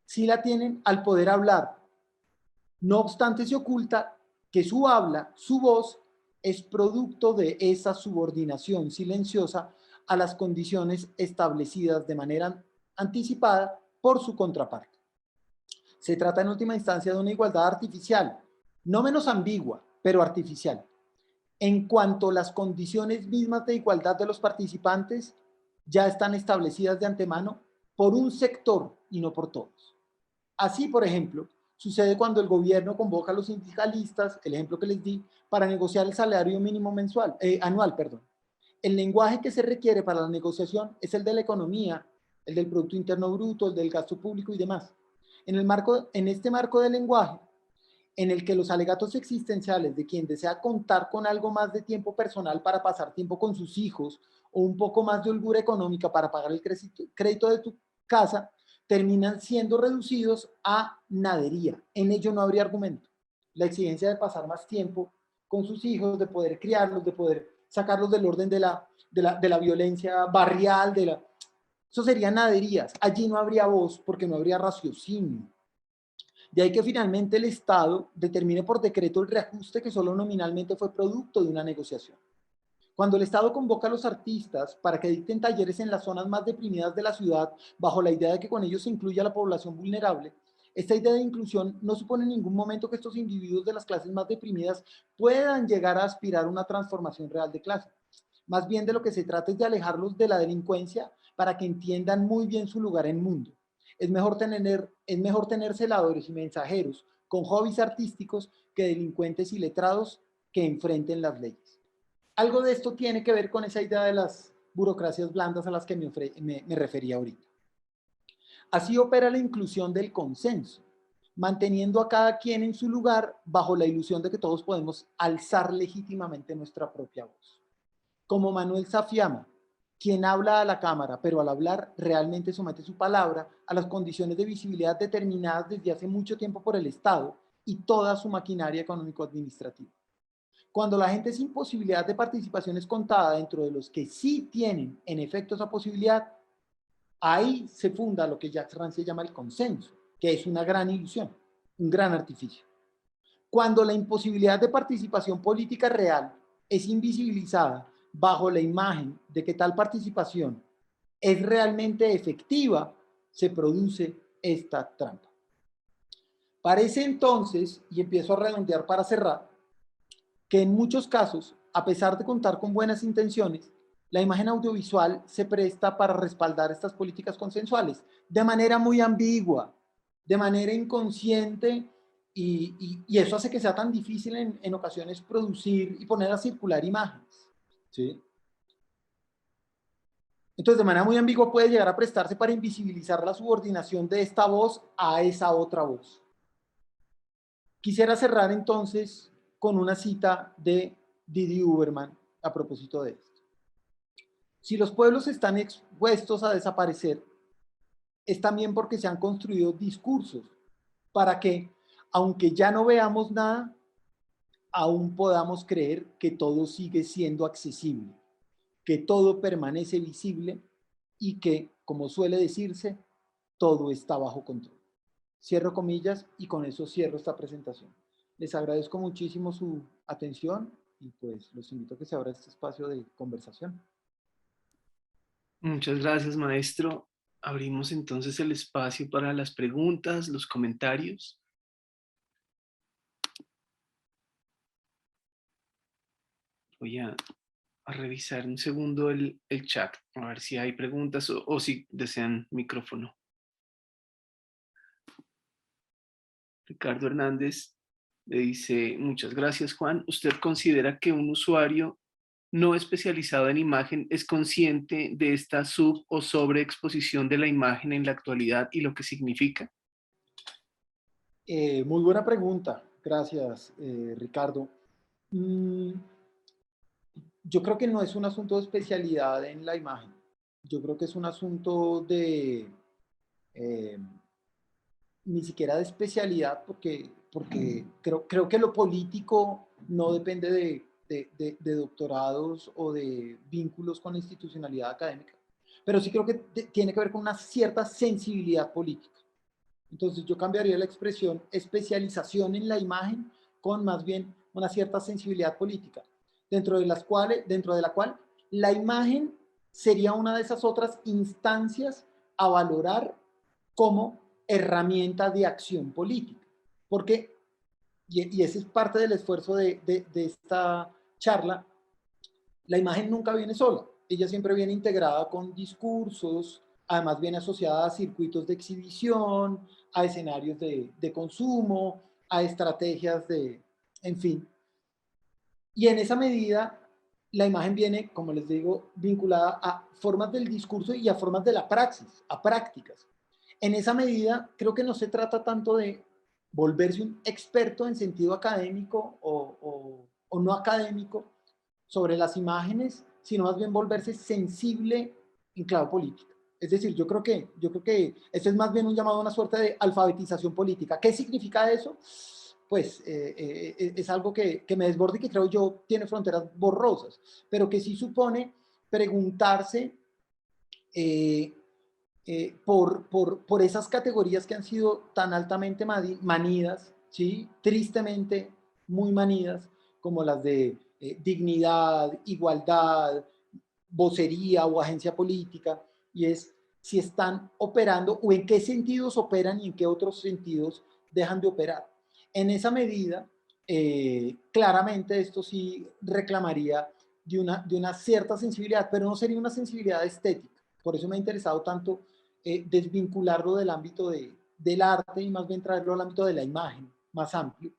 sí la tienen al poder hablar. No obstante, se oculta que su habla, su voz, es producto de esa subordinación silenciosa a las condiciones establecidas de manera anticipada por su contraparte. Se trata en última instancia de una igualdad artificial, no menos ambigua, pero artificial. En cuanto las condiciones mismas de igualdad de los participantes ya están establecidas de antemano por un sector y no por todos. Así, por ejemplo, sucede cuando el gobierno convoca a los sindicalistas, el ejemplo que les di, para negociar el salario mínimo anual. El lenguaje que se requiere para la negociación es el de la economía, el del Producto Interno Bruto, el del gasto público y demás. En este marco del lenguaje, en el que los alegatos existenciales de quien desea contar con algo más de tiempo personal para pasar tiempo con sus hijos o un poco más de holgura económica para pagar el crédito de tu casa, terminan siendo reducidos a nadería. En ello no habría argumento. La exigencia de pasar más tiempo con sus hijos, de poder criarlos, de poder sacarlos del orden de la violencia barrial, eso serían naderías. Allí no habría voz porque no habría raciocinio. De ahí que finalmente el Estado determine por decreto el reajuste que solo nominalmente fue producto de una negociación. Cuando el Estado convoca a los artistas para que dicten talleres en las zonas más deprimidas de la ciudad, bajo la idea de que con ellos se incluya a la población vulnerable, esta idea de inclusión no supone en ningún momento que estos individuos de las clases más deprimidas puedan llegar a aspirar a una transformación real de clase. Más bien de lo que se trata es de alejarlos de la delincuencia para que entiendan muy bien su lugar en el mundo. Es mejor tener celadores y mensajeros con hobbies artísticos que delincuentes y letrados que enfrenten las leyes. Algo de esto tiene que ver con esa idea de las burocracias blandas a las que me refería ahorita. Así opera la inclusión del consenso, manteniendo a cada quien en su lugar bajo la ilusión de que todos podemos alzar legítimamente nuestra propia voz. Como Manuel Safiama, quien habla a la cámara, pero al hablar realmente somete su palabra a las condiciones de visibilidad determinadas desde hace mucho tiempo por el Estado y toda su maquinaria económico-administrativa. Cuando la gente sin posibilidad de participación es contada dentro de los que sí tienen en efecto esa posibilidad, ahí se funda lo que Jacques Rancière llama el consenso, que es una gran ilusión, un gran artificio. Cuando la imposibilidad de participación política real es invisibilizada bajo la imagen de que tal participación es realmente efectiva, se produce esta trampa. Parece entonces, y empiezo a redondear para cerrar, que en muchos casos, a pesar de contar con buenas intenciones, la imagen audiovisual se presta para respaldar estas políticas consensuales de manera muy ambigua, de manera inconsciente, y eso hace que sea tan difícil en ocasiones producir y poner a circular imágenes. ¿Sí? Entonces, de manera muy ambigua puede llegar a prestarse para invisibilizar la subordinación de esta voz a esa otra voz. Quisiera cerrar entonces con una cita de Didi Uberman a propósito de esto. Si los pueblos están expuestos a desaparecer, es también porque se han construido discursos para que, aunque ya no veamos nada, aún podamos creer que todo sigue siendo accesible, que todo permanece visible y que, como suele decirse, todo está bajo control. Cierro comillas y con eso cierro esta presentación. Les agradezco muchísimo su atención y pues los invito a que se abra este espacio de conversación. Muchas gracias, maestro. Abrimos entonces el espacio para las preguntas, los comentarios. Voy a revisar un segundo el chat, a ver si hay preguntas o si desean micrófono. Ricardo Hernández le dice, muchas gracias, Juan. ¿Usted considera que un usuario no especializado en imagen es consciente de esta sub o sobreexposición de la imagen en la actualidad y lo que significa? Muy buena pregunta. Gracias, Ricardo. Yo creo que no es un asunto de especialidad en la imagen. Yo creo que es un asunto de eh, ni siquiera de especialidad, porque creo que lo político no depende de doctorados o de vínculos con la institucionalidad académica, pero sí creo que tiene que ver con una cierta sensibilidad política. Entonces yo cambiaría la expresión especialización en la imagen con más bien una cierta sensibilidad política, dentro de la cual la imagen sería una de esas otras instancias a valorar como herramienta de acción política. Porque, y ese es parte del esfuerzo de esta charla, la imagen nunca viene sola. Ella siempre viene integrada con discursos, además viene asociada a circuitos de exhibición, a escenarios de consumo, a estrategias en fin. Y en esa medida, la imagen viene, como les digo, vinculada a formas del discurso y a formas de la praxis, a prácticas. En esa medida, creo que no se trata tanto de volverse un experto en sentido académico o no académico sobre las imágenes, sino más bien volverse sensible en clave política. Es decir, yo creo que este es más bien un llamado a una suerte de alfabetización política. ¿Qué significa eso? Pues es algo que me desborda y que creo yo tiene fronteras borrosas, pero que sí supone preguntarse por esas categorías que han sido tan altamente manidas, ¿sí? Tristemente muy manidas, como las de dignidad, igualdad, vocería o agencia política, y es si están operando o en qué sentidos operan y en qué otros sentidos dejan de operar. En esa medida, claramente esto sí reclamaría de una cierta sensibilidad, pero no sería una sensibilidad estética. Por eso me ha interesado tanto desvincularlo del ámbito del arte y más bien traerlo al ámbito de la imagen más amplio.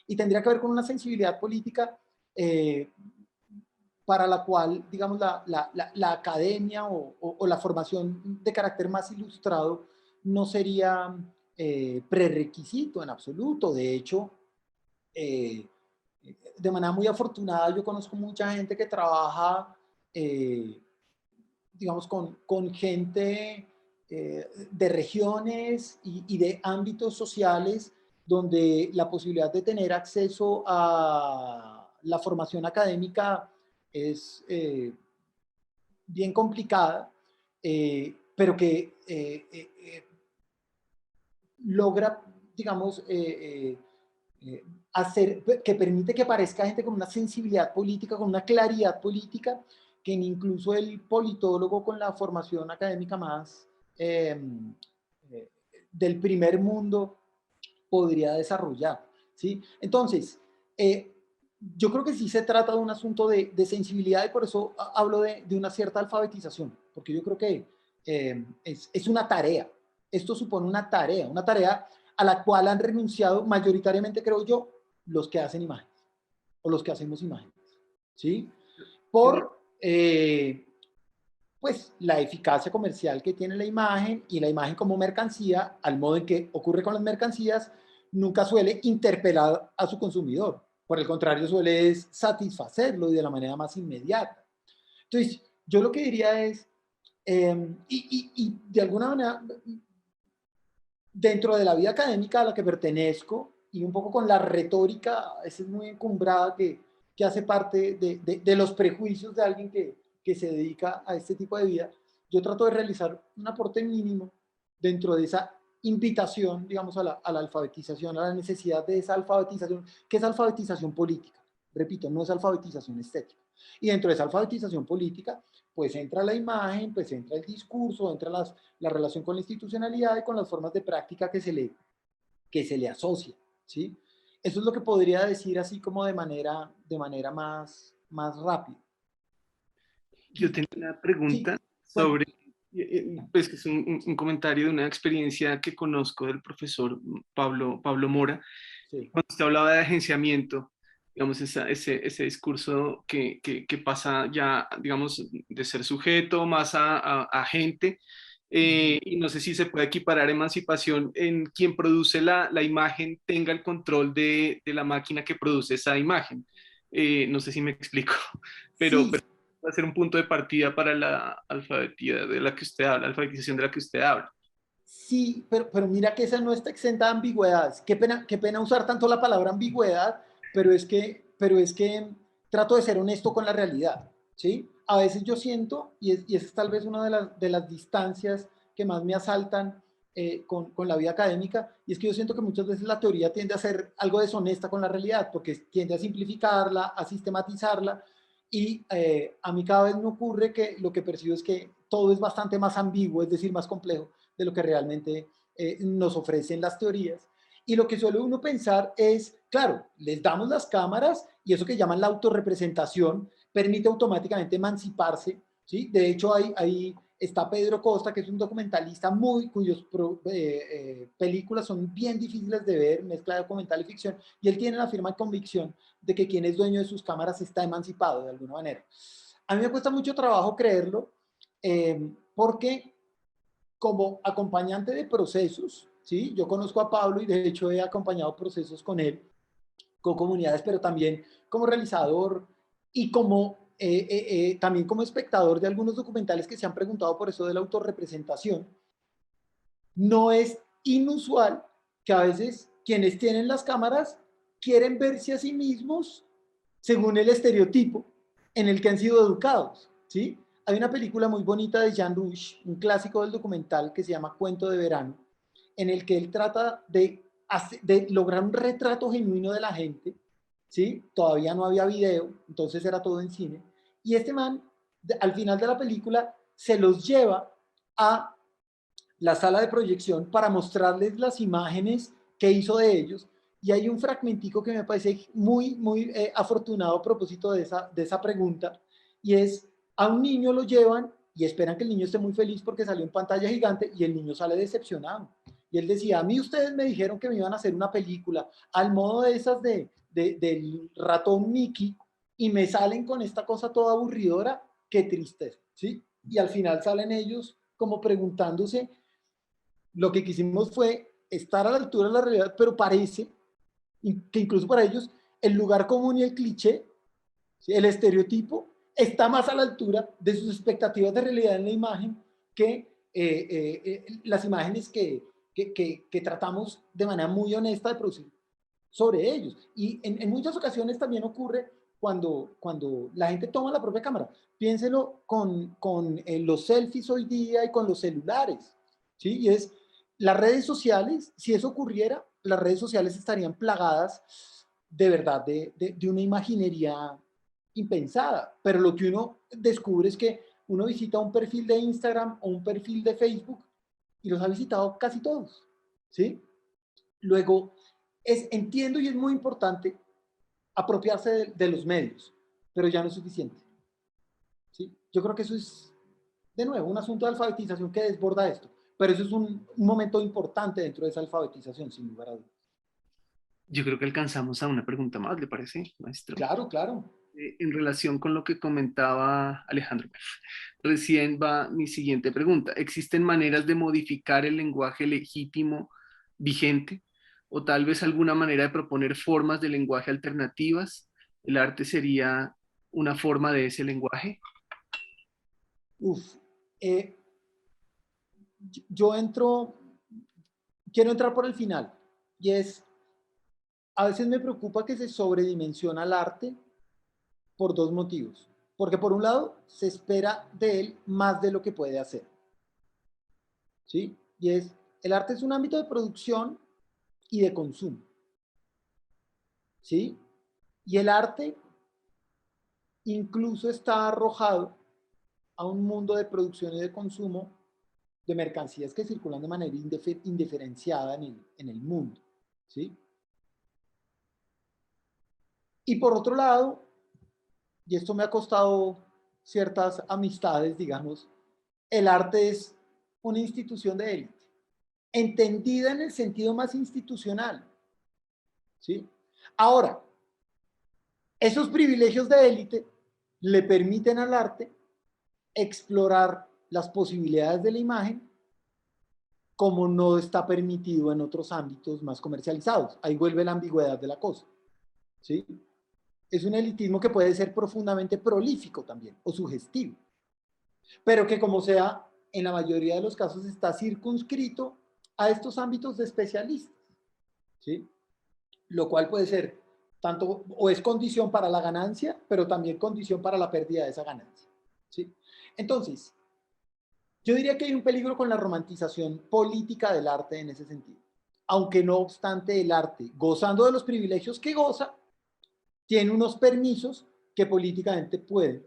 Y tendría que ver con una sensibilidad política para la cual, digamos, la academia o la formación de carácter más ilustrado no sería prerequisito en absoluto. De hecho, de manera muy afortunada, yo conozco mucha gente que trabaja, digamos, con gente de regiones y de ámbitos sociales donde la posibilidad de tener acceso a la formación académica es bien complicada, pero que logra, digamos, hacer, que permite que parezca gente con una sensibilidad política, con una claridad política, que incluso el politólogo con la formación académica más eh, del primer mundo podría desarrollar, ¿sí? Entonces, yo creo que sí se trata de un asunto de sensibilidad y por eso hablo de una cierta alfabetización, porque yo creo que es una tarea. Esto supone una tarea a la cual han renunciado mayoritariamente, creo yo, los que hacen imágenes o los que hacemos imágenes, ¿sí? Yo no- Por, pues, la eficacia comercial que tiene la imagen y la imagen como mercancía, al modo en que ocurre con las mercancías, nunca suele interpelar a su consumidor. Por el contrario, suele satisfacerlo y de la manera más inmediata. Entonces, yo lo que diría es, y de alguna manera, dentro de la vida académica a la que pertenezco y un poco con la retórica, a veces muy encumbrada, que hace parte de los prejuicios de alguien que se dedica a este tipo de vida, yo trato de realizar un aporte mínimo dentro de esa invitación, digamos, a la alfabetización, a la necesidad de esa alfabetización, que es alfabetización política. Repito, no es alfabetización estética. Y dentro de esa alfabetización política, pues entra la imagen, pues entra el discurso, entra la relación con la institucionalidad y con las formas de práctica que se le asocia, ¿sí? Eso es lo que podría decir así como de manera más rápida. yo tengo una pregunta Sí, bueno, sobre, pues que es un comentario de una experiencia que conozco del profesor Pablo Mora. sí. Cuando usted hablaba de agenciamiento, digamos, ese discurso que pasa ya, digamos, de ser sujeto más a agente, y no sé si se puede equiparar emancipación en quien produce la imagen tenga el control de la máquina que produce esa imagen. No sé si me explico, Sí, pero va a ser un punto de partida para la alfabetización de la que usted habla, alfabetización de la que usted habla. sí, pero mira que esa no está exenta de ambigüedades. Qué pena usar tanto la palabra ambigüedad, pero es que trato de ser honesto con la realidad, ¿sí? A veces yo siento, y esa es tal vez una de las distancias que más me asaltan con la vida académica, y es que yo siento que muchas veces la teoría tiende a ser algo deshonesta con la realidad, porque tiende a simplificarla, a sistematizarla, y a mí cada vez me ocurre que lo que percibo es que todo es bastante más ambiguo, es decir, más complejo de lo que realmente nos ofrecen las teorías. Y lo que suele uno pensar es, claro, les damos las cámaras y eso que llaman la autorrepresentación permite automáticamente emanciparse, ¿sí? De hecho, hay está Pedro Costa, que es un documentalista cuyas películas son bien difíciles de ver, mezcla de documental y ficción, y él tiene la firme convicción de que quien es dueño de sus cámaras está emancipado de alguna manera. A mí me cuesta mucho trabajo creerlo, porque como acompañante de procesos, ¿sí? Yo conozco a Pablo y de hecho he acompañado procesos con él, con comunidades, pero también como realizador y como también como espectador de algunos documentales que se han preguntado por eso de la autorrepresentación. No es inusual que a veces quienes tienen las cámaras quieren verse a sí mismos según el estereotipo en el que han sido educados, ¿sí? Hay una película muy bonita de Jean Rouge, un clásico del documental que se llama Cuento de Verano, en el que él trata de lograr un retrato genuino de la gente, ¿sí? Todavía no había video, entonces era todo en cine, y este man, al final de la película, se los lleva a la sala de proyección para mostrarles las imágenes que hizo de ellos, y hay un fragmentico que me parece muy afortunado a propósito de esa pregunta, y es, a un niño lo llevan y esperan que el niño esté muy feliz porque salió en pantalla gigante y el niño sale decepcionado. Y él decía, a mí ustedes me dijeron que me iban a hacer una película al modo de esas del ratón Mickey y me salen con esta cosa toda aburridora, qué tristeza, ¿sí? Y al final salen ellos como preguntándose, lo que quisimos fue estar a la altura de la realidad, pero parece que incluso para ellos el lugar común y el cliché, ¿sí? El estereotipo, está más a la altura de sus expectativas de realidad en la imagen que las imágenes que tratamos de manera muy honesta de producir sobre ellos. Y en muchas ocasiones también ocurre cuando la gente toma la propia cámara. Piénselo con los selfies hoy día y con los celulares, ¿sí? Y es las redes sociales, si eso ocurriera, las redes sociales estarían plagadas de verdad de una imaginería impensada, pero lo que uno descubre es que uno visita un perfil de Instagram o un perfil de Facebook y los ha visitado casi todos, ¿sí? Luego, entiendo y es muy importante apropiarse de los medios, pero ya no es suficiente, ¿sí? Yo creo que eso es, de nuevo, un asunto de alfabetización que desborda esto, pero eso es un momento importante dentro de esa alfabetización, sin lugar a dudas. Yo creo que alcanzamos a una pregunta más, ¿le parece, maestro? Claro, claro. En relación con lo que comentaba Alejandro, recién va mi siguiente pregunta. ¿Existen maneras de modificar el lenguaje legítimo vigente? ¿O tal vez alguna manera de proponer formas de lenguaje alternativas? ¿El arte sería una forma de ese lenguaje? Uf, eh, yo quiero entrar por el final, y es, a veces me preocupa que se sobredimensiona el arte por dos motivos. Porque por un lado, se espera de él más de lo que puede hacer, ¿sí? Y es, el arte es un ámbito de producción y de consumo, ¿sí? Y el arte incluso está arrojado a un mundo de producción y de consumo de mercancías que circulan de manera indiferenciada en el mundo, ¿sí? Y por otro lado, y esto me ha costado ciertas amistades, digamos, el arte es una institución de élite, entendida en el sentido más institucional, ¿sí? Ahora, esos privilegios de élite le permiten al arte explorar las posibilidades de la imagen como no está permitido en otros ámbitos más comercializados. Ahí vuelve la ambigüedad de la cosa, ¿sí? Es un elitismo que puede ser profundamente prolífico también, o sugestivo, pero que como sea, en la mayoría de los casos está circunscrito a estos ámbitos de especialistas, ¿sí? Lo cual puede ser tanto, o es condición para la ganancia, pero también condición para la pérdida de esa ganancia, ¿sí? Entonces, yo diría que hay un peligro con la romantización política del arte en ese sentido. Aunque no obstante el arte, gozando de los privilegios que goza, tiene unos permisos que políticamente pueden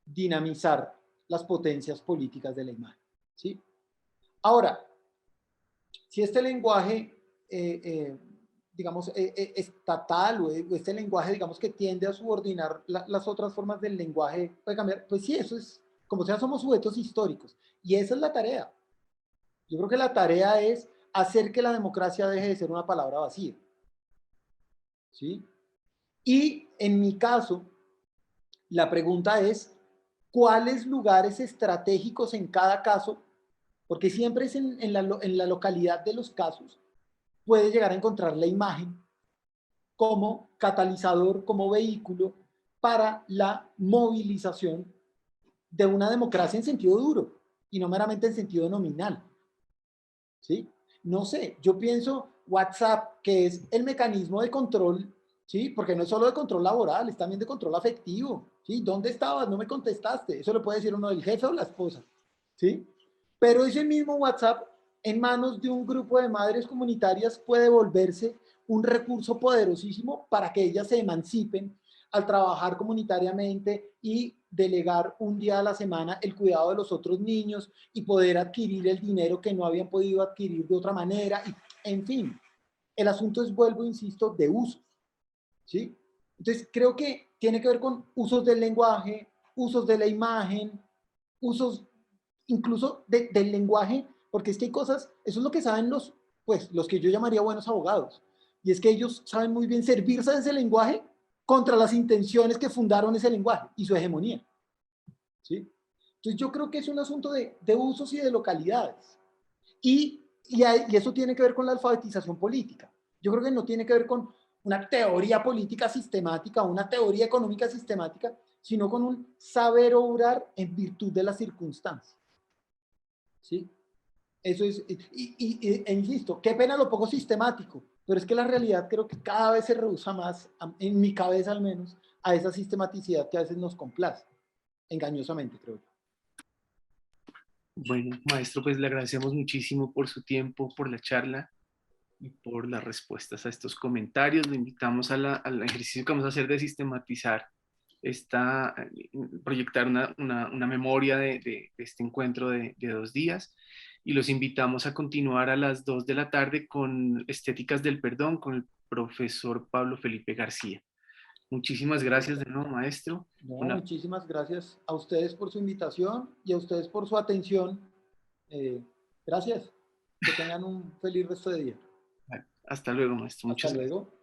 dinamizar las potencias políticas de la imagen, ¿sí? Ahora, si este lenguaje, digamos, estatal o este lenguaje, digamos, que tiende a subordinar las otras formas del lenguaje, puede cambiar, pues sí, eso es, como sea, somos sujetos históricos. Y esa es la tarea. Yo creo que la tarea es hacer que la democracia deje de ser una palabra vacía, ¿sí? Y en mi caso, la pregunta es, ¿cuáles lugares estratégicos en cada caso? Porque siempre es en la localidad de los casos, puede llegar a encontrar la imagen como catalizador, como vehículo para la movilización de una democracia en sentido duro y no meramente en sentido nominal, ¿sí? No sé, yo pienso WhatsApp, que es el mecanismo de control ¿sí? Porque no es solo de control laboral, es también de control afectivo, ¿sí? ¿Dónde estabas? No me contestaste. Eso le puede decir uno del jefe o la esposa, ¿sí? Pero ese mismo WhatsApp en manos de un grupo de madres comunitarias puede volverse un recurso poderosísimo para que ellas se emancipen al trabajar comunitariamente y delegar un día a la semana el cuidado de los otros niños y poder adquirir el dinero que no habían podido adquirir de otra manera. Y, en fin, el asunto es, vuelvo, insisto, de uso, ¿sí? Entonces, creo que tiene que ver con usos del lenguaje, usos de la imagen, usos incluso del lenguaje, porque es que hay cosas, eso es lo que saben los, pues, los que yo llamaría buenos abogados, y es que ellos saben muy bien servirse de ese lenguaje contra las intenciones que fundaron ese lenguaje y su hegemonía, ¿sí? Entonces yo creo que es un asunto de usos y de localidades. Y eso tiene que ver con la alfabetización política. Yo creo que no tiene que ver con una teoría política sistemática o una teoría económica sistemática, sino con un saber obrar en virtud de las circunstancias. ¿Sí? Eso es, insisto, qué pena lo poco sistemático, pero es que la realidad creo que cada vez se rehúsa más, en mi cabeza al menos, a esa sistematicidad que a veces nos complace, engañosamente, creo yo. Bueno, maestro, pues le agradecemos muchísimo por su tiempo, por la charla y por las respuestas a estos comentarios. Le invitamos al ejercicio que vamos a hacer de sistematizar proyectar una memoria de este encuentro de 2 días y los invitamos a continuar a las 2 de la tarde con Estéticas del Perdón con el profesor Pablo Felipe García. Muchísimas gracias de Perfecto. nuevo, maestro. No, muchísimas gracias a ustedes por su invitación y a ustedes por su atención. Gracias. Que tengan un feliz resto de día. Hasta luego, maestro. Hasta Muchas gracias. luego.